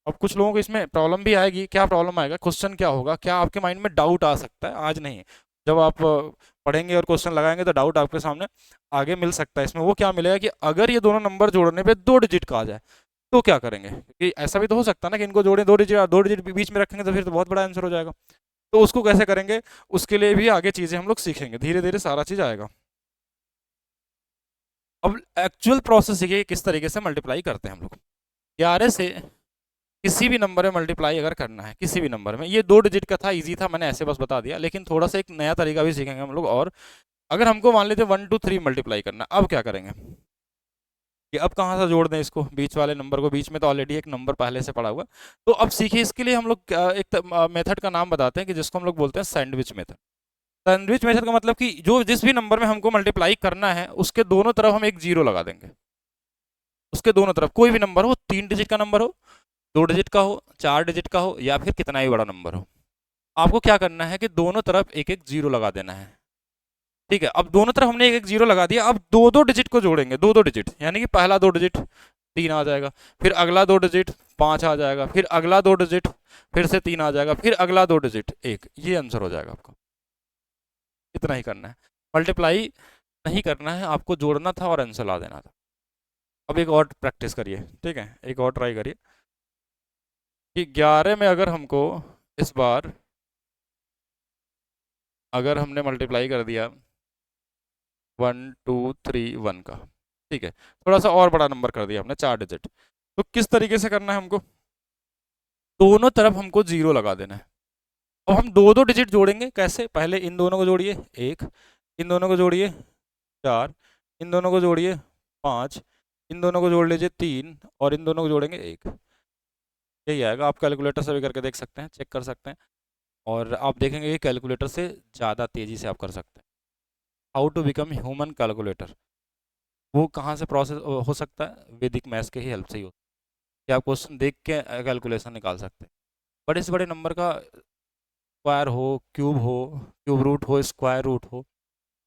अब कुछ लोगों को इसमें प्रॉब्लम भी आएगी, क्या प्रॉब्लम आएगा, क्वेश्चन क्या होगा, क्या आपके माइंड में डाउट आ सकता है, आज नहीं, जब आप पढ़ेंगे और क्वेश्चन लगाएंगे तो डाउट आपके सामने आगे मिल सकता है। इसमें वो क्या मिलेगा कि अगर ये दोनों नंबर जोड़ने पे 2 डिजिट का आ जाए तो क्या करेंगे, क्योंकि ऐसा भी तो हो सकता है ना कि इनको जोड़ें, 2 डिजिट बीच में रखेंगे तो फिर तो बहुत बड़ा आंसर हो जाएगा। तो उसको कैसे करेंगे, उसके लिए भी आगे चीज़ें हम लोग सीखेंगे, धीरे धीरे सारा चीज़ आएगा। अब एक्चुअल प्रोसेस ये किस तरीके से मल्टीप्लाई करते हैं हम लोग। 11 से किसी भी नंबर में मल्टीप्लाई अगर करना है, किसी भी नंबर में, ये 2 डिजिट का था, इजी था, मैंने ऐसे बस बता दिया, लेकिन थोड़ा सा एक नया तरीका भी सीखेंगे हम लोग। और अगर हमको मान लेते 1 2 3 मल्टीप्लाई करना, अब क्या करेंगे कि अब कहाँ से जोड़ दें इसको, बीच वाले नंबर को, बीच में तो ऑलरेडी एक नंबर पहले से पड़ा हुआ। तो अब सीखिए, इसके लिए हम लोग एक मेथड का नाम बताते हैं कि जिसको हम लोग बोलते हैं सैंडविच मेथड। सैंडविच मेथड का मतलब कि जो जिस भी नंबर में हमको मल्टीप्लाई करना है उसके दोनों तरफ हम एक जीरो लगा देंगे। उसके दोनों तरफ कोई भी नंबर हो, 3 डिजिट का नंबर हो, 2 डिजिट का हो, 4 डिजिट का हो, या फिर कितना ही बड़ा नंबर हो, आपको क्या करना है कि दोनों तरफ एक एक जीरो लगा देना है। ठीक है, अब दोनों तरफ हमने एक एक जीरो लगा दिया। अब दो दो डिजिट को जोड़ेंगे, दो दो डिजिट, यानी कि पहला 2 डिजिट 3 आ जाएगा, फिर अगला 2 डिजिट 5 आ जाएगा, फिर अगला 2 डिजिट फिर से 3 आ जाएगा, फिर अगला 2 डिजिट 1। ये आंसर हो जाएगा आपका। इतना ही करना है, मल्टीप्लाई नहीं करना है आपको, जोड़ना था और आंसर ला देना था। अब एक और प्रैक्टिस करिए, ठीक है, एक और ट्राई करिए कि 11 में अगर हमको इस बार अगर हमने मल्टीप्लाई कर दिया 1231 का, ठीक है, थोड़ा सा और बड़ा नंबर कर दिया हमने 4 डिजिट, तो किस तरीके से करना है हमको, दोनों तरफ हमको जीरो लगा देना है। अब हम दो दो डिजिट जोड़ेंगे, कैसे, पहले इन दोनों को जोड़िए 1, इन दोनों को जोड़िए 4, इन दोनों को जोड़िए 5, इन दोनों को जोड़ लीजिए 3, और इन दोनों को जोड़ेंगे 1। यही आएगा। आप कैलकुलेटर से भी करके देख सकते हैं, चेक कर सकते हैं, और आप देखेंगे कि कैलकुलेटर से ज़्यादा तेज़ी से आप कर सकते हैं। How to become human calculator, वो कहाँ से प्रोसेस हो सकता है, वैदिक मैथ्स के ही हेल्प से ही होता है कि आप क्वेश्चन देख के कैलकुलेशन निकाल सकते हैं। बड़े से बड़े नंबर का स्क्वायर हो, क्यूब हो, क्यूब रूट हो, स्क्वायर रूट हो,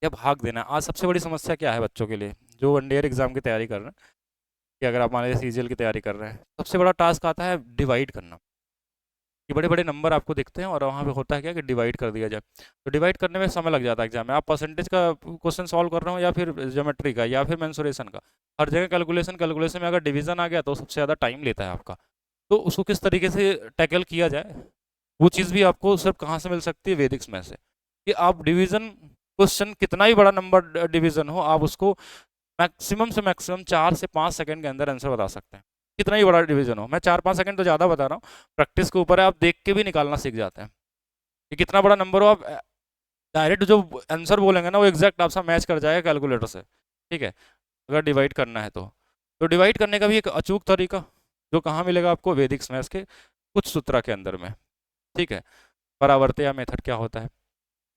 या भाग देना। आज सबसे बड़ी समस्या क्या है बच्चों के लिए जो वन ईयर एग्जाम की तैयारी कर रहे हैं, कि अगर आप मान लीजिए सीजीएल की तैयारी कर रहे हैं, सबसे बड़ा टास्क आता है डिवाइड करना। कि बड़े बड़े नंबर आपको दिखते हैं और वहाँ पे होता है क्या कि डिवाइड कर दिया जाए, तो डिवाइड करने में समय लग जाता है एग्जाम में। आप परसेंटेज का क्वेश्चन सॉल्व कर रहे हो, या फिर ज्योमेट्री का, या फिर मेंसुरेशन का, हर जगह कैलकुलेशन कैलकुलेशन में अगर डिवीजन आ गया तो सबसे ज़्यादा टाइम लेता है आपका। तो उसको किस तरीके से टैकल किया जाए, वो चीज़ भी आपको सिर्फ कहाँ से मिल सकती है, वेदिक्स में से। कि आप डिवीजन क्वेश्चन, कितना ही बड़ा नंबर डिवीजन हो, आप उसको मैक्सिमम से मैक्सिमम 4 से 5 सेकंड के अंदर आंसर बता सकते हैं। कितना ही बड़ा डिवीजन हो, मैं 4-5 सेकंड तो ज़्यादा बता रहा हूँ, प्रैक्टिस के ऊपर है, आप देख के भी निकालना सीख जाते हैं कि कितना बड़ा नंबर हो, आप डायरेक्ट जो आंसर बोलेंगे ना वो एग्जैक्ट आपसा मैच कर जाएगा कैलकुलेटर से। ठीक है, अगर डिवाइड करना है तो डिवाइड करने का भी एक अचूक तरीका जो कहाँ मिलेगा आपको, वैदिक मैथ्स के कुछ सूत्र के अंदर में। ठीक है, परावर्तया मेथड क्या होता है,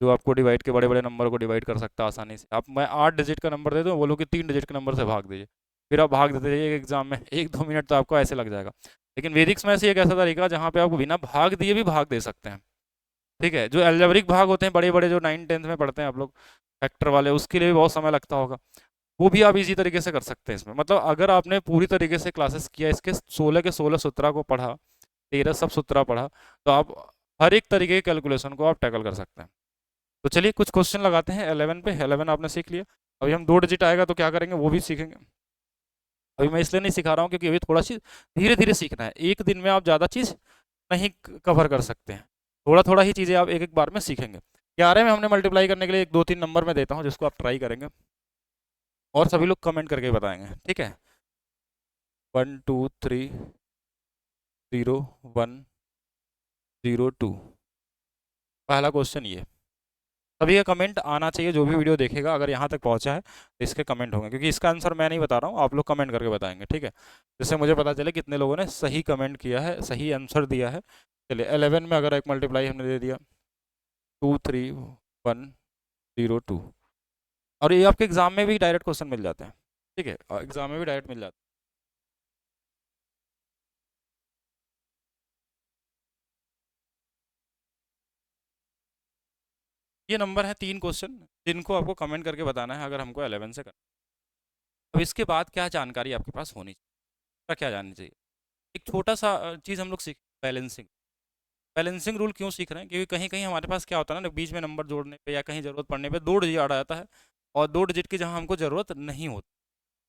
जो आपको डिवाइड के बड़े बड़े नंबर को डिवाइड कर सकता है आसानी से। आप, मैं 8 डिजिट का नंबर दे दूँ, बोलो कि 3 डिजिट के नंबर से भाग दीजिए, फिर आप भाग देते जाइए एग्जाम में, 1-2 मिनट तो आपको ऐसे लग जाएगा। लेकिन वैदिक मैथ्स एक ऐसा तरीका जहाँ पे आपको बिना भाग दिए भी भाग दे सकते हैं। ठीक है, जो एल्जेब्रिक भाग होते हैं बड़े बड़े, जो 9th-10th में पढ़ते हैं आप लोग, फैक्टर वाले, उसके लिए भी बहुत समय लगता होगा, वो भी आप इजी तरीके से कर सकते हैं इसमें। मतलब अगर आपने पूरी तरीके से क्लासेस किया, इसके 16 के 16 सूत्रा को पढ़ा, 13 सब सूत्रा पढ़ा, तो आप हर एक तरीके के कैलकुलेशन को आप टैकल कर सकते हैं। तो चलिए कुछ क्वेश्चन लगाते हैं 11 पे। 11 आपने सीख लिया, अभी हम 2 डिजिट आएगा तो क्या करेंगे वो भी सीखेंगे। अभी मैं इसलिए नहीं सिखा रहा हूँ क्योंकि अभी थोड़ा सी धीरे धीरे सीखना है, एक दिन में आप ज़्यादा चीज़ नहीं कवर कर सकते हैं, थोड़ा थोड़ा ही चीज़ें आप एक एक बार में सीखेंगे। 11 में हमने मल्टीप्लाई करने के लिए 1-2-3 नंबर में देता हूँ जिसको आप ट्राई करेंगे, और सभी लोग कमेंट करके बताएंगे, ठीक है। 1 2 3 0 1 0 2, पहला क्वेश्चन ये। सभी का कमेंट आना चाहिए, जो भी वीडियो देखेगा अगर यहाँ तक पहुँचा है तो इसके कमेंट होंगे, क्योंकि इसका आंसर मैं नहीं बता रहा हूँ, आप लोग कमेंट करके बताएंगे, ठीक है, जिससे मुझे पता चले कितने लोगों ने सही कमेंट किया है, सही आंसर दिया है। चलिए 11 में अगर एक मल्टीप्लाई हमने दे दिया 2 3 1 0 2, और ये आपके एग्जाम में भी डायरेक्ट क्वेश्चन मिल जाते हैं, ठीक है, एग्जाम में भी डायरेक्ट मिल जाते हैं। ये नंबर है 3 क्वेश्चन जिनको आपको कमेंट करके बताना है अगर हमको 11 से करना। अब इसके बाद क्या जानकारी आपके पास होनी चाहिए, क्या जाननी चाहिए, एक छोटा सा चीज़ हम लोग सीख, बैलेंसिंग। बैलेंसिंग रूल क्यों सीख रहे हैं, क्योंकि कहीं कहीं हमारे पास क्या होता है ना, बीच में नंबर जोड़ने पे या कहीं ज़रूरत पड़ने पे 2 डिजिट आ जाता है, और 2 डिजिट की जहाँ हमको ज़रूरत नहीं होती,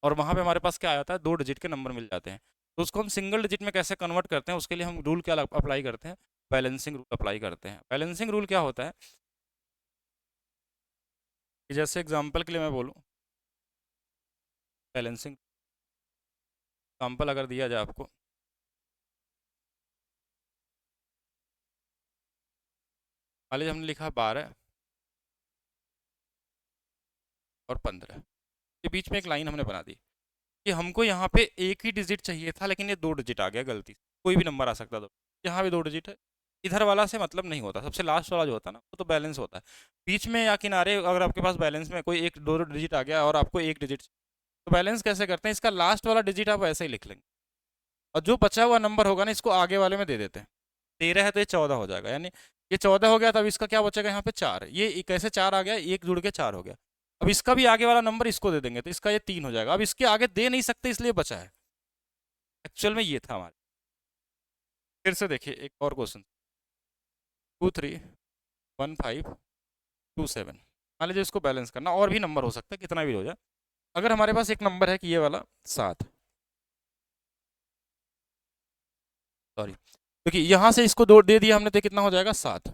और वहाँ पे हमारे पास क्या आ जाता है, 2 डिजिट के नंबर मिल जाते हैं। तो उसको हम सिंगल डिजिट में कैसे कन्वर्ट करते हैं, उसके लिए हम रूल क्या अप्लाई करते हैं, बैलेंसिंग रूल अप्लाई करते हैं। बैलेंसिंग रूल क्या होता है कि जैसे एग्जाम्पल के लिए मैं बोलूँ, बैलेंसिंग एग्जाम्पल अगर दिया जाए आपको, मान लीजिए हमने लिखा 12 और 15, के बीच में एक लाइन हमने बना दी कि हमको यहाँ पे एक ही डिजिट चाहिए था, लेकिन ये 2 डिजिट आ गया गलती से, कोई भी नंबर आ सकता था, यहाँ भी 2 डिजिट है, इधर वाला से मतलब नहीं होता, सबसे लास्ट वाला जो होता है ना वो तो बैलेंस होता है। बीच में या किनारे अगर आपके पास बैलेंस में कोई एक दो डिजिट आ गया और आपको एक डिजिट, तो बैलेंस कैसे करते हैं, इसका लास्ट वाला डिजिट आप ऐसे ही लिख लेंगे और जो बचा हुआ नंबर होगा ना इसको आगे वाले में दे देते हैं। 13 है तो ये 14 हो जाएगा, यानी ये 14 हो गया, तब इसका क्या बचेगा यहाँ पे 4, ये कैसे 4 आ गया, एक जुड़ के 4 हो गया। अब इसका भी आगे वाला नंबर इसको दे देंगे तो इसका ये 3 हो जाएगा। अब इसके आगे दे नहीं सकते इसलिए बचा है, एक्चुअल में ये था हमारे। फिर से देखिए एक और क्वेश्चन, 231527। मान लीजिए इसको बैलेंस करना, और भी नंबर हो सकता है, कितना भी हो जाए। अगर हमारे पास एक नंबर है कि ये वाला 7, सॉरी, क्योंकि यहाँ से इसको दो दे दिया हमने तो कितना हो जाएगा 7,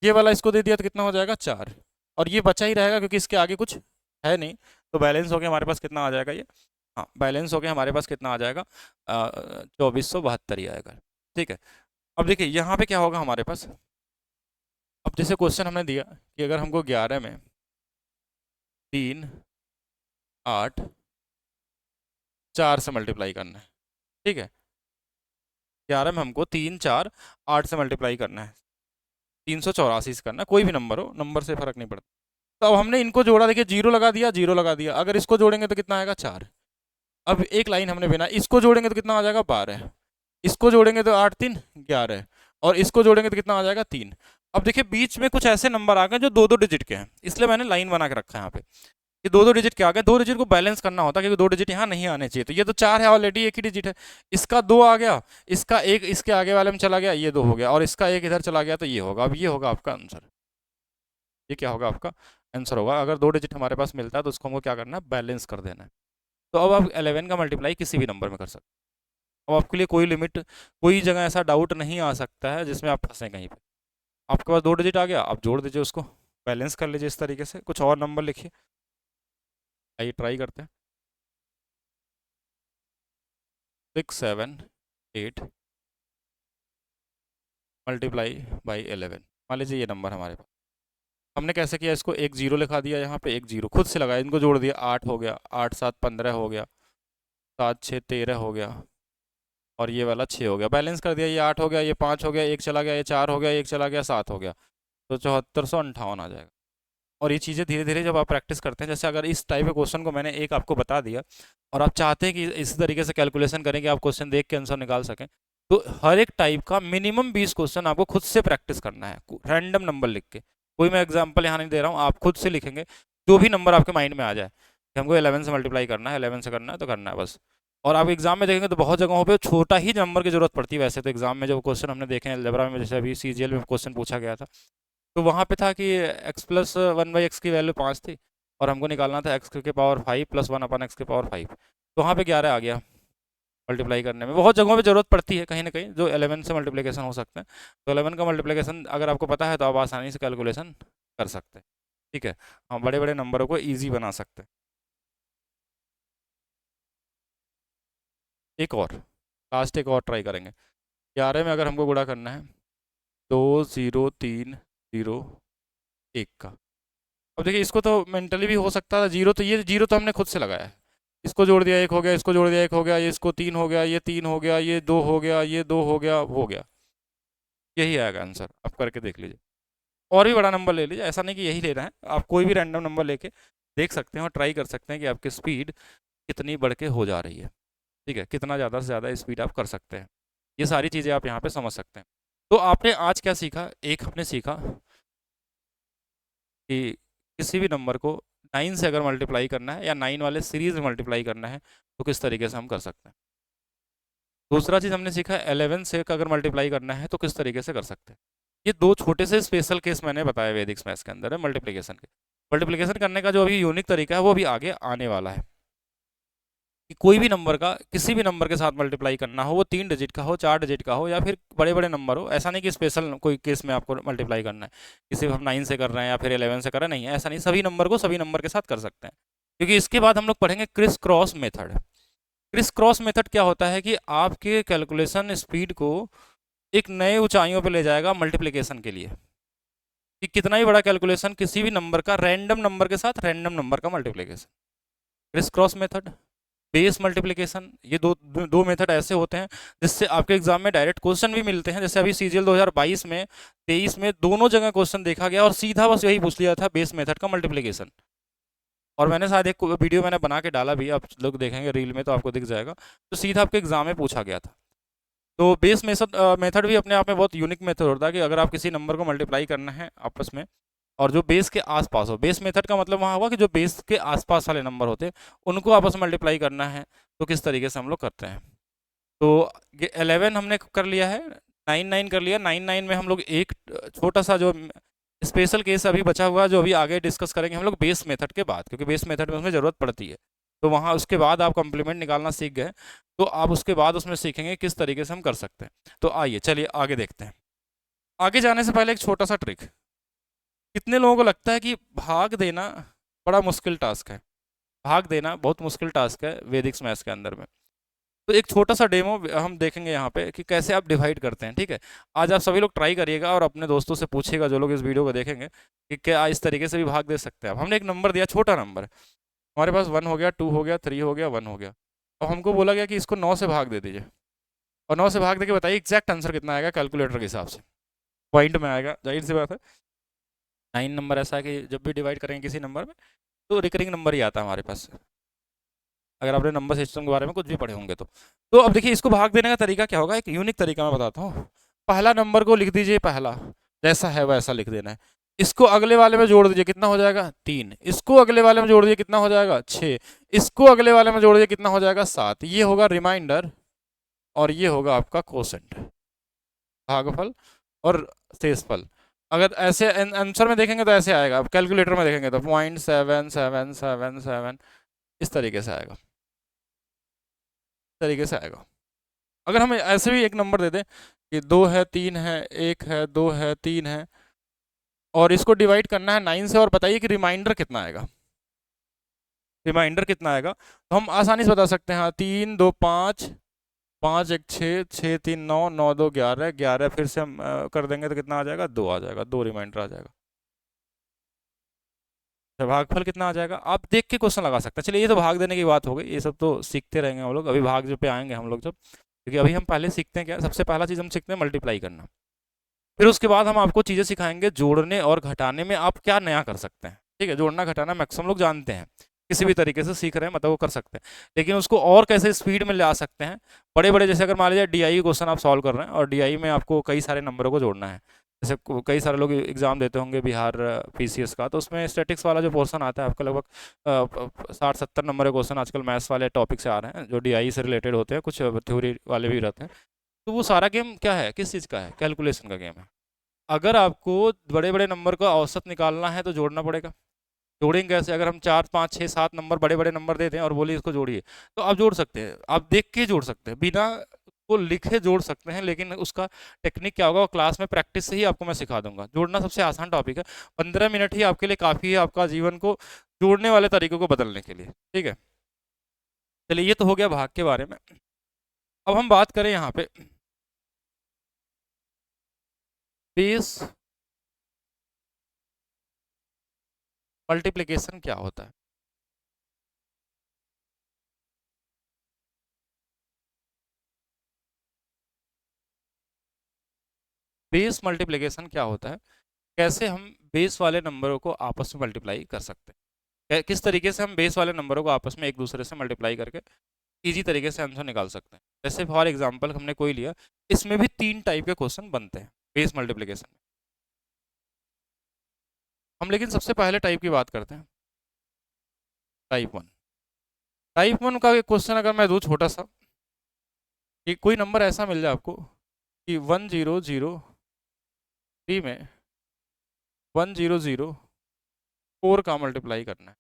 ये वाला इसको दे दिया तो कितना हो जाएगा 4, और ये बचा ही रहेगा क्योंकि इसके आगे कुछ है नहीं। तो बैलेंस हो गया हमारे पास कितना आ जाएगा ये, हाँ बैलेंस हो गया हमारे पास कितना आ जाएगा, 2472 ही आएगा। ठीक है, अब देखिए यहाँ पे क्या होगा हमारे पास। अब जैसे क्वेश्चन हमने दिया कि अगर हमको 11 में 3 8 4 से मल्टीप्लाई करना है, ठीक है, 11 में हमको 3 4 8 से मल्टीप्लाई करना है, 384 से करना है, कोई भी नंबर हो, नंबर से फर्क नहीं पड़ता। तो अब हमने इनको जोड़ा, देखिए जीरो लगा दिया, जीरो लगा दिया, अगर इसको जोड़ेंगे तो कितना आएगा 4। अब एक लाइन हमने बिना, इसको जोड़ेंगे तो कितना आ जाएगा 12, इसको जोड़ेंगे तो 8 3 11, और इसको जोड़ेंगे तो कितना आ जाएगा 3। अब देखिए बीच में कुछ ऐसे नंबर आ गए जो दो दो डिजिट के हैं, इसलिए मैंने लाइन बना के रखा है यहाँ पे कि दो दो डिजिट के आ गए, दो डिजिट को बैलेंस करना होता है क्योंकि दो डिजिट यहाँ नहीं आने चाहिए। तो ये तो 4 है ऑलरेडी, एक ही डिजिट है, इसका 2 आ गया, इसका एक इसके आगे वाले में चला गया, ये 2 हो गया, और इसका एक इधर चला गया तो ये होगा। अब ये होगा आपका आंसर, ये क्या होगा आपका आंसर होगा। अगर दो डिजिट हमारे पास मिलता है तो उसको हमको क्या करना है, बैलेंस कर देना है। तो अब आप 11 का मल्टीप्लाई किसी भी नंबर में कर सकते हैं। अब आपके लिए कोई लिमिट, कोई जगह ऐसा डाउट नहीं आ सकता है जिसमें आप फंसे कहीं पे। आपके पास दो डिजिट आ गया, आप जोड़ दीजिए उसको, बैलेंस कर लीजिए इस तरीके से। कुछ और नंबर लिखिए, आइए ट्राई करते हैं। 678 मल्टीप्लाई बाई 11, मान लीजिए ये नंबर हमारे पास। हमने कैसे किया, इसको एक जीरो लिखा दिया, यहाँ पे एक जीरो खुद से लगाया, इनको जोड़ दिया, 8 हो गया, 8 7 15 हो गया, 7 6 13 हो गया, और ये वाला 6 हो गया, बैलेंस कर दिया, ये 8 हो गया, ये 5 हो गया, एक चला गया, ये 4 हो गया, एक चला गया, 7 हो गया, तो 7458 आ जाएगा। और ये चीज़ें धीरे धीरे जब आप प्रैक्टिस करते हैं, जैसे अगर इस टाइप के क्वेश्चन को मैंने एक आपको बता दिया और आप चाहते हैं कि इस तरीके से कैलकुलेशन करें कि आप क्वेश्चन देख के आंसर निकाल सकें, तो हर एक टाइप का मिनिमम 20 क्वेश्चन आपको खुद से प्रैक्टिस करना है, रैंडम नंबर लिख के। कोई मैं एग्जाम्पल यहाँ नहीं दे रहा हूँ, आप खुद से लिखेंगे जो भी नंबर आपके माइंड में आ जाए कि हमको 11 से मल्टीप्लाई करना है, 11 से करना है तो करना है बस। और आप एग्जाम में देखेंगे तो बहुत जगहों पे छोटा ही नंबर की जरूरत पड़ती है। वैसे तो एग्जाम में जो क्वेश्चन हमने देखे हैं अलजेब्रा में, जैसे अभी सीजीएल में क्वेश्चन पूछा गया था, तो वहाँ पे था कि x प्लस 1/x की वैल्यू 5 थी और हमको निकालना था x के पावर 5 प्लस 1/x के पावर 5, तो वहाँ पे 11 आ गया। मल्टीप्लाई करने में बहुत जगहों पे ज़रूरत पड़ती है कहीं ना कहीं जो 11 से मल्टीप्लिकेशन हो सकते हैं। तो 11 का मल्टीप्लिकेशन अगर आपको पता है तो आप आसानी से कैलकुलेशन कर सकते हैं। ठीक है, हम बड़े बड़े नंबरों को ईजी बना सकते हैं। एक और लास्ट, एक और ट्राई करेंगे। 11 में अगर हमको गुणा करना है 2030 1 का, अब देखिए इसको तो मेंटली भी हो सकता था जीरो, तो ये जीरो तो हमने खुद से लगाया है, इसको जोड़ दिया एक हो गया, इसको जोड़ दिया एक हो गया, ये इसको 3 हो गया, ये 3 हो गया, ये 2 हो गया, ये 2 हो गया, यही आएगा आंसर। आप करके देख लीजिए, और भी बड़ा नंबर ले लीजिए, ऐसा नहीं कि यही लेना है, आप कोई भी रैंडम नंबर लेके देख सकते हैं और ट्राई कर सकते हैं कि आपकी स्पीड कितनी बढ़ के हो जा रही है। ठीक है, कितना ज़्यादा से ज़्यादा स्पीड आप कर सकते हैं, ये सारी चीज़ें आप यहाँ पे समझ सकते हैं। तो आपने आज क्या सीखा, एक हमने सीखा कि किसी भी नंबर को 9 से अगर मल्टीप्लाई करना है या 9 वाले सीरीज में मल्टीप्लाई करना है तो किस तरीके से हम कर सकते हैं। दूसरा चीज़ हमने सीखा 11 से अगर मल्टीप्लाई करना है तो किस तरीके से कर सकते हैं। ये दो छोटे से स्पेशल केस मैंने बताया वैदिक मैथ्स के अंदर है मल्टीप्लिकेशन के। मल्टीप्लिकेशन करने का जो अभी यूनिक तरीका है वो भी आगे आने वाला है कि कोई भी नंबर का किसी भी नंबर के साथ मल्टीप्लाई करना हो, वो 3 डिजिट का हो, 4 डिजिट का हो, या फिर बड़े बड़े नंबर हो। ऐसा नहीं कि स्पेशल कोई केस में आपको मल्टीप्लाई करना है कि सिर्फ हम 9 से कर रहे हैं या फिर 11 से कर रहे हैं, नहीं है ऐसा नहीं, सभी नंबर को सभी नंबर के साथ कर सकते हैं। क्योंकि इसके बाद हम लोग पढ़ेंगे criss cross method. Criss cross method क्या होता है कि आपके कैलकुलेशन स्पीड को एक नए ऊंचाइयों पर ले जाएगा मल्टीप्लिकेशन के लिए, कि कितना ही बड़ा कैलकुलेशन किसी भी नंबर का रैंडम नंबर के साथ रैंडम नंबर का multiplication, criss cross method. Base multiplication, ये दो मेथड ऐसे होते हैं जिससे आपके एग्जाम में डायरेक्ट क्वेश्चन भी मिलते हैं। जैसे अभी सीजीएल 2022 में 23 में दोनों जगह क्वेश्चन देखा गया और सीधा बस यही पूछ लिया था, बेस मेथड का मल्टीप्लिकेशन। और मैंने शायद एक वीडियो मैंने बना के डाला भी, आप लोग देखेंगे रील में तो आपको दिख जाएगा, तो सीधा आपके एग्जाम में पूछा गया था। तो बेस मेथड भी अपने आप में बहुत यूनिक मेथड होता है कि अगर आप किसी नंबर को मल्टीप्लाई करना है आपस में, और जो बेस के आसपास हो, बेस मेथड का मतलब वहाँ हुआ कि जो बेस के आसपास वाले नंबर होते हैं उनको आपस में मल्टीप्लाई करना है, तो किस तरीके से हम लोग करते हैं। तो 11 हमने कर लिया है, 9 कर लिया। 9 में हम लोग एक छोटा सा जो स्पेशल केस अभी बचा हुआ है, जो अभी आगे डिस्कस करेंगे हम लोग बेस मेथड के बाद, क्योंकि बेस मेथड में उसमें ज़रूरत पड़ती है। तो वहाँ उसके बाद आप कंप्लीमेंट निकालना सीख गए, तो आप उसके बाद उसमें सीखेंगे किस तरीके से हम कर सकते हैं। तो आइए चलिए आगे देखते हैं। आगे जाने से पहले एक छोटा सा ट्रिक। कितने लोगों को लगता है कि भाग देना बड़ा मुश्किल टास्क है? भाग देना बहुत मुश्किल टास्क है वैदिक मैथ्स के अंदर में। तो एक छोटा सा डेमो हम देखेंगे यहाँ पे कि कैसे आप डिवाइड करते हैं, ठीक है। आज आप सभी लोग ट्राई करिएगा और अपने दोस्तों से पूछिएगा जो लोग इस वीडियो को देखेंगे कि क्या इस तरीके से भी भाग दे सकते हैं आप। हमने एक नंबर दिया, छोटा नंबर, हमारे पास 1 हो गया, 2 हो गया, 3 हो गया, 1 हो गया। और हमको बोला गया कि इसको 9 से भाग दे दीजिए, और 9 से भाग दे के बताइए एग्जैक्ट आंसर कितना आएगा कैलकुलेटर के हिसाब से। पॉइंट में आएगा, जाहिर सी बात है। 9 नंबर ऐसा है कि जब भी डिवाइड करेंगे किसी नंबर में तो रिकरिंग नंबर ही आता है हमारे पास, अगर आपने नंबर सिस्टम के बारे में कुछ भी पढ़े होंगे तो अब देखिए इसको भाग देने का तरीका क्या होगा, एक यूनिक तरीका मैं बताता हूँ। पहला नंबर को लिख दीजिए, पहला जैसा है वैसा लिख देना है। इसको अगले वाले में जोड़ दीजिए, कितना हो जाएगा 3। इसको अगले वाले में जोड़ दीजिए, कितना हो जाएगा 6। इसको अगले वाले में जोड़ दीजिए, कितना हो जाएगा 7। ये होगा रिमाइंडर और ये होगा आपका कोसेंट, भागफल और शेषफल। अगर ऐसे आंसर में देखेंगे तो ऐसे आएगा, कैलकुलेटर में देखेंगे तो 0.7777 इस तरीके से आएगा, तरीके से आएगा। अगर हम ऐसे भी एक नंबर दे दें कि 2 है, 3 है, 1 है, 2 है, 3 है, और इसको डिवाइड करना है 9 से, और बताइए कि रिमाइंडर कितना आएगा। रिमाइंडर कितना आएगा तो हम आसानी से बता सकते हैं। हाँ, 3 2 5, 5 1 6, 6 3 9, 9 2 11, 11 फिर से हम कर देंगे तो कितना आ जाएगा, 2 आ जाएगा, 2 रिमाइंडर आ जाएगा। तो भागफल कितना आ जाएगा आप देख के क्वेश्चन लगा सकते हैं। चलिए ये तो भाग देने की बात हो गई, ये सब तो सीखते रहेंगे हम लोग, अभी भाग जो पे आएंगे हम लोग जब, क्योंकि अभी हम पहले सीखते हैं क्या, सबसे पहला चीज़ हम सीखते हैं मल्टीप्लाई करना। फिर उसके बाद हम आपको चीज़ें सिखाएंगे जोड़ने और घटाने में आप क्या नया कर सकते हैं, ठीक है। जोड़ना घटाना मैक्सिमम लोग जानते हैं, किसी भी तरीके से सीख रहे हैं मतलब वो कर सकते हैं, लेकिन उसको और कैसे स्पीड में ला सकते हैं। बड़े बड़े जैसे अगर मान लीजिए डीआई क्वेश्चन आप सॉल्व कर रहे हैं और डीआई में आपको कई सारे नंबरों को जोड़ना है, जैसे कई सारे लोग एग्जाम देते होंगे बिहार पीसीएस का, तो उसमें स्टैटिक्स वाला जो पोर्शन आता है आपका लगभग 60-70 नंबर के क्वेश्चन आजकल मैथ्स वाले टॉपिक से आ रहे हैं जो डीआई से रिलेटेड होते हैं, कुछ थ्योरी वाले भी रहते हैं। तो वो सारा गेम क्या है, किस चीज़ का है, कैलकुलेशन का गेम है। अगर आपको बड़े बड़े नंबर का औसत निकालना है तो जोड़ना पड़ेगा। जोड़ेंगे कैसे, अगर हम 4 5 6 7 नंबर बड़े बड़े नंबर देते हैं और बोलिए इसको जोड़िए, तो आप जोड़ सकते हैं, आप देख के जोड़ सकते हैं, बिना को लिखे जोड़ सकते हैं, लेकिन उसका टेक्निक क्या होगा वो क्लास में प्रैक्टिस से ही आपको मैं सिखा दूंगा। जोड़ना सबसे आसान टॉपिक है, 15 मिनट ही आपके लिए काफ़ी है आपका जीवन को जोड़ने वाले तरीकों को बदलने के लिए, ठीक है। चलिए ये तो हो गया भाग के बारे में। अब हम बात करें यहाँ पे बेस मल्टीप्लिकेशन क्या होता है। बेस मल्टीप्लिकेशन क्या होता है, कैसे हम बेस वाले नंबरों को आपस में मल्टीप्लाई कर सकते हैं, किस तरीके से हम बेस वाले नंबरों को आपस में एक दूसरे से मल्टीप्लाई करके इजी तरीके से आंसर निकाल सकते हैं। जैसे फॉर एग्जांपल हमने कोई लिया, इसमें भी 3 टाइप के क्वेश्चन बनते हैं बेस मल्टीप्लिकेशन में। हम लेकिन सबसे पहले टाइप की बात करते हैं, टाइप 1। टाइप 1 का क्वेश्चन अगर मैं दूँ छोटा सा, कि कोई नंबर ऐसा मिल जाए आपको कि 1003 में 1004 का मल्टीप्लाई करना है,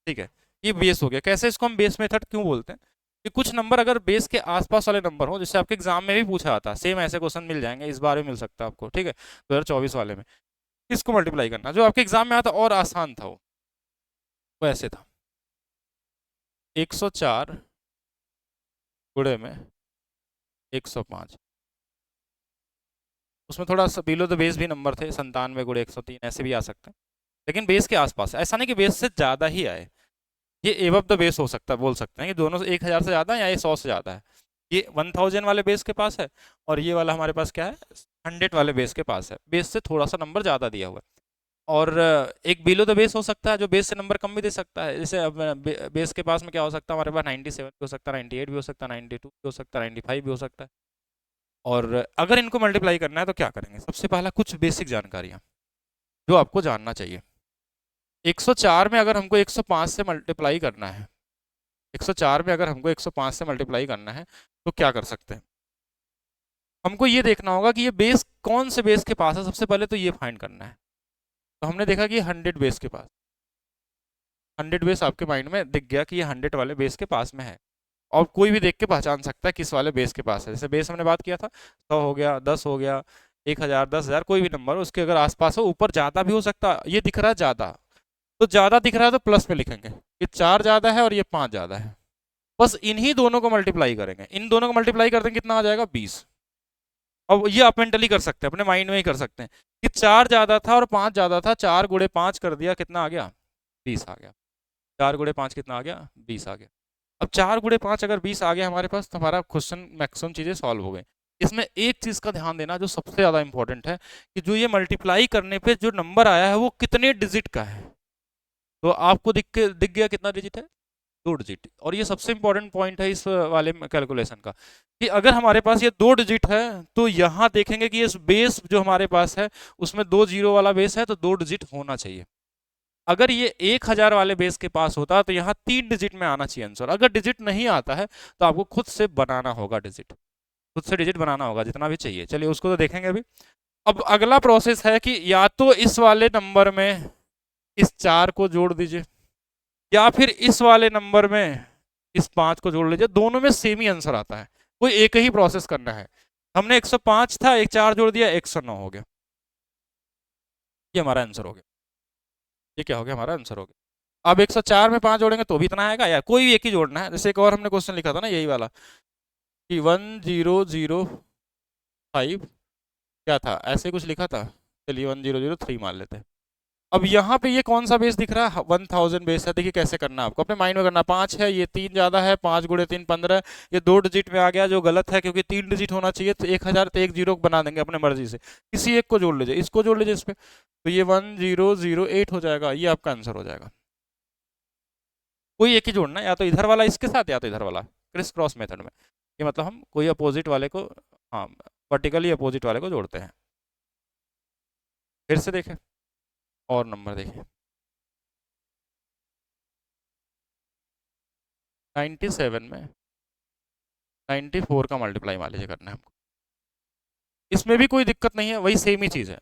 ठीक है। ये बेस हो गया। कैसे इसको हम बेस मेथड क्यों बोलते हैं, कि कुछ नंबर अगर बेस के आसपास वाले नंबर हो, जैसे आपके एग्जाम में भी पूछा आता है, सेम ऐसे क्वेश्चन मिल जाएंगे, इस बार भी मिल सकता है आपको, ठीक है, 2024 वाले में। इसको मल्टीप्लाई करना जो आपके एग्जाम में आता और आसान था, वो ऐसे था 104 गुणे में 105। उसमें थोड़ा सा बिलो द बेस भी नंबर थे, 97 गुणे 103 ऐसे भी आ सकते हैं, लेकिन बेस के आसपास, ऐसा नहीं कि बेस से ज़्यादा ही आए। ये एबव द बेस हो सकता है, बोल सकते हैं कि दोनों से 1000 से ज़्यादा है या ये 100 से ज़्यादा है। ये 1000 वाले बेस के पास है और ये वाला हमारे पास क्या है, 100 वाले बेस के पास है, बेस से थोड़ा सा नंबर ज़्यादा दिया हुआ है। और एक बिलो द बेस हो सकता है जो बेस से नंबर कम भी दे सकता है। जैसे अब बेस के पास में क्या हो सकता है, हमारे पास 97 भी हो सकता है, 98 भी हो सकता है, 92 भी हो सकता है, 95 भी हो सकता है। और अगर इनको मल्टीप्लाई करना है तो क्या करेंगे, सबसे पहला कुछ बेसिक जानकारियाँ जो आपको जानना चाहिए। 104 में अगर हमको 105 से मल्टीप्लाई करना है, 104 में अगर हमको 105 से मल्टीप्लाई करना है तो क्या कर सकते हैं, हमको ये देखना होगा कि ये बेस कौन से बेस के पास है, सबसे पहले तो ये फाइंड करना है। तो हमने देखा कि 100 बेस के पास, 100 बेस आपके माइंड में दिख गया कि ये 100 वाले बेस के पास में है। और कोई भी देख के पहचान सकता है किस वाले बेस के पास है। जैसे बेस हमने बात किया था, 100 हो गया, 10 हो गया, 1000, 10,000, कोई भी नंबर हो उसके अगर आसपास हो, ऊपर ज़्यादा भी हो सकता है। ये दिख रहा है ज़्यादा, तो ज़्यादा दिख रहा है तो प्लस में लिखेंगे, ये 4 ज़्यादा है और ये 5 ज़्यादा है। बस इन्हीं दोनों को मल्टीप्लाई करेंगे, इन दोनों को मल्टीप्लाई करते हैं, कितना आ जाएगा, 20। अब ये आप मेंटली कर सकते हैं, अपने माइंड में ही कर सकते हैं कि 4 ज़्यादा था और 5 ज़्यादा था, 4 गुणे 5 कर दिया, कितना आ गया, 20 आ गया। 4 गुणे 5 कितना आ गया, 20 आ गया। अब 4 गुणे 5 अगर 20 आ गया हमारे पास, तो हमारा क्वेश्चन मैक्सिमम चीज़ें सॉल्व हो गई। इसमें एक चीज़ का ध्यान देना जो सबसे ज़्यादा इंपॉर्टेंट है, कि जो ये मल्टीप्लाई करने पे जो नंबर आया है वो कितने डिजिट का है। तो आपको दिख गया कितना डिजिट है, 2 डिजिट। और ये सबसे इंपॉर्टेंट पॉइंट है इस वाले कैलकुलेशन का, कि अगर हमारे पास ये 2 डिजिट है तो यहाँ देखेंगे कि इस बेस जो हमारे पास है उसमें 2 जीरो वाला बेस है, तो 2 डिजिट होना चाहिए। अगर ये 1000 वाले बेस के पास होता तो यहाँ 3 डिजिट में आना चाहिए आंसर। अगर डिजिट नहीं आता है तो आपको खुद से बनाना होगा डिजिट, खुद से डिजिट बनाना होगा जितना भी चाहिए। चलिए उसको तो देखेंगे अभी। अब अगला प्रोसेस है कि या तो इस वाले नंबर में इस 4 को जोड़ दीजिए, या फिर इस वाले नंबर में इस 5 को जोड़ लीजिए, दोनों में सेम ही आंसर आता है, कोई एक ही प्रोसेस करना है। हमने 105 था, एक 4 जोड़ दिया, 109 हो गया, ये हमारा आंसर हो गया। ये क्या हो गया, हमारा आंसर हो गया। अब 104 में 5 जोड़ेंगे तो भी इतना आएगा, या कोई भी एक ही जोड़ना है। जैसे एक और हमने क्वेश्चन लिखा था ना यही वाला, कि 1005 क्या था, ऐसे कुछ लिखा था। चलिए 1003 मान लेते हैं। अब यहाँ पे ये कौन सा बेस दिख रहा है, 1000 बेस है। देखिए कैसे करना है आपको, अपने माइंड में करना। 5 है, ये 3 ज़्यादा है, 5 गुणे 3 15, ये 2 डिजिट में आ गया जो गलत है, क्योंकि 3 डिजिट होना चाहिए। तो 1000 तो एक जीरो बना देंगे अपने मर्जी से, किसी एक को जोड़ लीजिए, इसको जोड़ लीजिए इस पर, तो ये 1008 हो जाएगा, ये आपका आंसर हो जाएगा। कोई एक ही जोड़ना है, या तो इधर वाला इसके साथ या तो इधर वाला, क्रिस क्रॉस मेथड में। ये मतलब हम कोई अपोजिट वाले को, हाँ, वर्टिकली अपोजिट वाले को जोड़ते हैं। फिर से देखें और नंबर देखें, 97 में 94 का मल्टीप्लाई मान लीजिए करना है हमको। इसमें भी कोई दिक्कत नहीं है, वही सेम ही चीज़ है।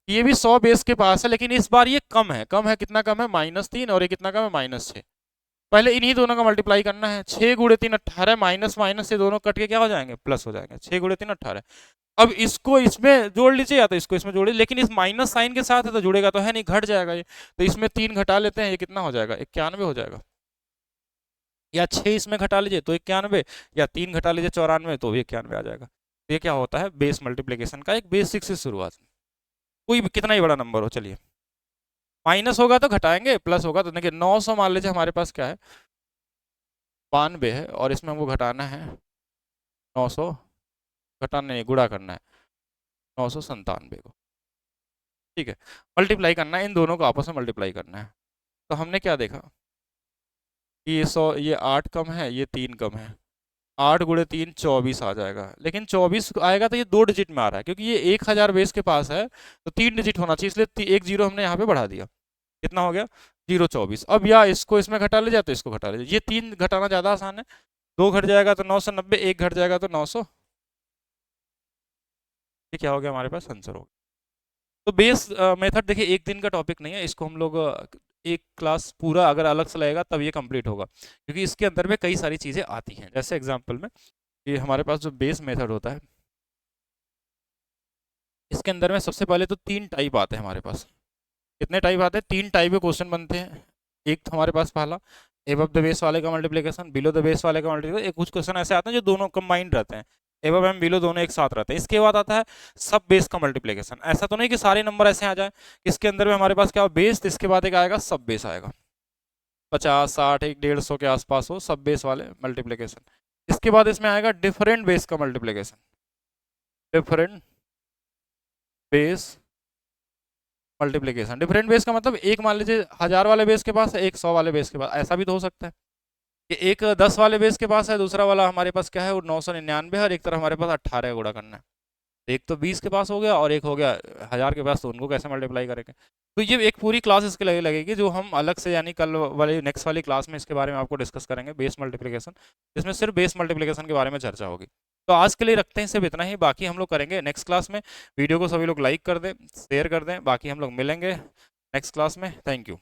ये भी 100 बेस के पास है, लेकिन इस बार ये कम है। कम है, कितना कम है, -3, और ये कितना कम है, -6। पहले इन्हीं दोनों का मल्टीप्लाई करना है। 6 गुणे 3 18, माइनस माइनस से दोनों कट के क्या हो जाएंगे, प्लस हो जाएंगे। 6 गुणे 3 18। अब इसको इसमें जोड़ लीजिए या तो इसको इसमें जोड़िए, लेकिन इस माइनस साइन के साथ है तो जुड़ेगा तो है नहीं, घट जाएगा ये। तो इसमें 3 घटा लेते हैं, ये कितना हो जाएगा, 91 हो जाएगा। या 6 इसमें घटा लीजिए तो 91, या 3 घटा लीजिए 94, तो भी 91 आ जाएगा। तो ये क्या होता है, बेस मल्टीप्लिकेशन का एक बेसिक से शुरुआत। कोई भी कितना ही बड़ा नंबर हो, चलिए माइनस होगा तो घटाएंगे, प्लस होगा तो देखिए 900 मान लीजिए हमारे पास क्या है, 92 है, और इसमें हमको घटाना है 900, घटाना नहीं गुणा करना है 997 को। ठीक है, मल्टीप्लाई करना है, इन दोनों को आपस में मल्टीप्लाई करना है। तो हमने क्या देखा कि ये 100, ये 8 कम है, ये 3 कम है। 8 गुणे 3 24 आ जाएगा, लेकिन 24 आएगा तो ये 2 डिजिट में आ रहा है, क्योंकि ये 1000 बेस के पास है तो 3 डिजिट होना चाहिए, इसलिए एक जीरो हमने यहाँ पे बढ़ा दिया। कितना हो गया, 024। अब या इसको इसमें घटा लीजिए तो इसको घटा लीजिए, ये 3 घटाना ज़्यादा आसान है। 2 घट जाएगा तो 990, 1 घट जाएगा तो 900। ये क्या हो गया, हमारे पास आंसर हो गया। तो बेस मेथड देखिए एक दिन का टॉपिक नहीं है, इसको हम लोग एक क्लास पूरा अगर अलग से लगेगा तब ये कंप्लीट होगा, क्योंकि इसके अंदर में कई सारी चीज़ें आती हैं। जैसे एग्जांपल में ये हमारे पास जो बेस मेथड होता है, इसके अंदर में सबसे पहले तो 3 टाइप आते हैं हमारे पास। कितने टाइप आते हैं, 3 टाइप के क्वेश्चन बनते हैं। एक तो हमारे पास पहला एबव द बेस वाले का मल्टीप्लिकेशन, बिलो द बेस वाले का मल्टीप्लिकेशन। एक कुछ क्वेश्चन ऐसे आते हैं जो दोनों कंबाइंड रहते हैं, एबव एंड बिलो दोनों एक साथ रहते हैं। इसके बाद आता है सब बेस का मल्टीप्लिकेशन। ऐसा तो नहीं कि सारे नंबर ऐसे आ जाए, इसके अंदर में हमारे पास क्या हो, बेस, इसके बाद एक आएगा सब बेस आएगा। 50, 60, 150 के आसपास हो, सब बेस वाले मल्टीप्लिकेशन। इसके बाद इसमें आएगा डिफरेंट बेस का multiplication. Different base multiplication, different base का मतलब एक मान लीजिए 1000 वाले बेस के पास है, एक 100 वाले बेस के पास, ऐसा भी तो हो सकता है कि एक 10 वाले बेस के पास है, दूसरा वाला हमारे पास क्या है वो 999 है, और एक तरफ हमारे पास 18 गुणा करना है। एक तो 20 के पास हो गया और एक हो गया 1000 के पास, तो उनको कैसे मल्टीप्लाई करेंगे? तो ये एक पूरी क्लास इसके लिए लगेगी, जो हम अलग से यानी कल वाली नेक्स्ट वाली क्लास में इसके बारे में आपको डिस्कस करेंगे, बेस मल्टीप्लिकेशन, जिसमें सिर्फ बेस मल्टीप्लिकेशन के बारे में चर्चा होगी। तो आज के लिए रखते हैं सिर्फ इतना ही, बाकी हम लोग करेंगे नेक्स्ट क्लास में। वीडियो को सभी लोग लाइक कर दें, शेयर कर दें, बाकी हम लोग मिलेंगे नेक्स्ट क्लास में। Thank you.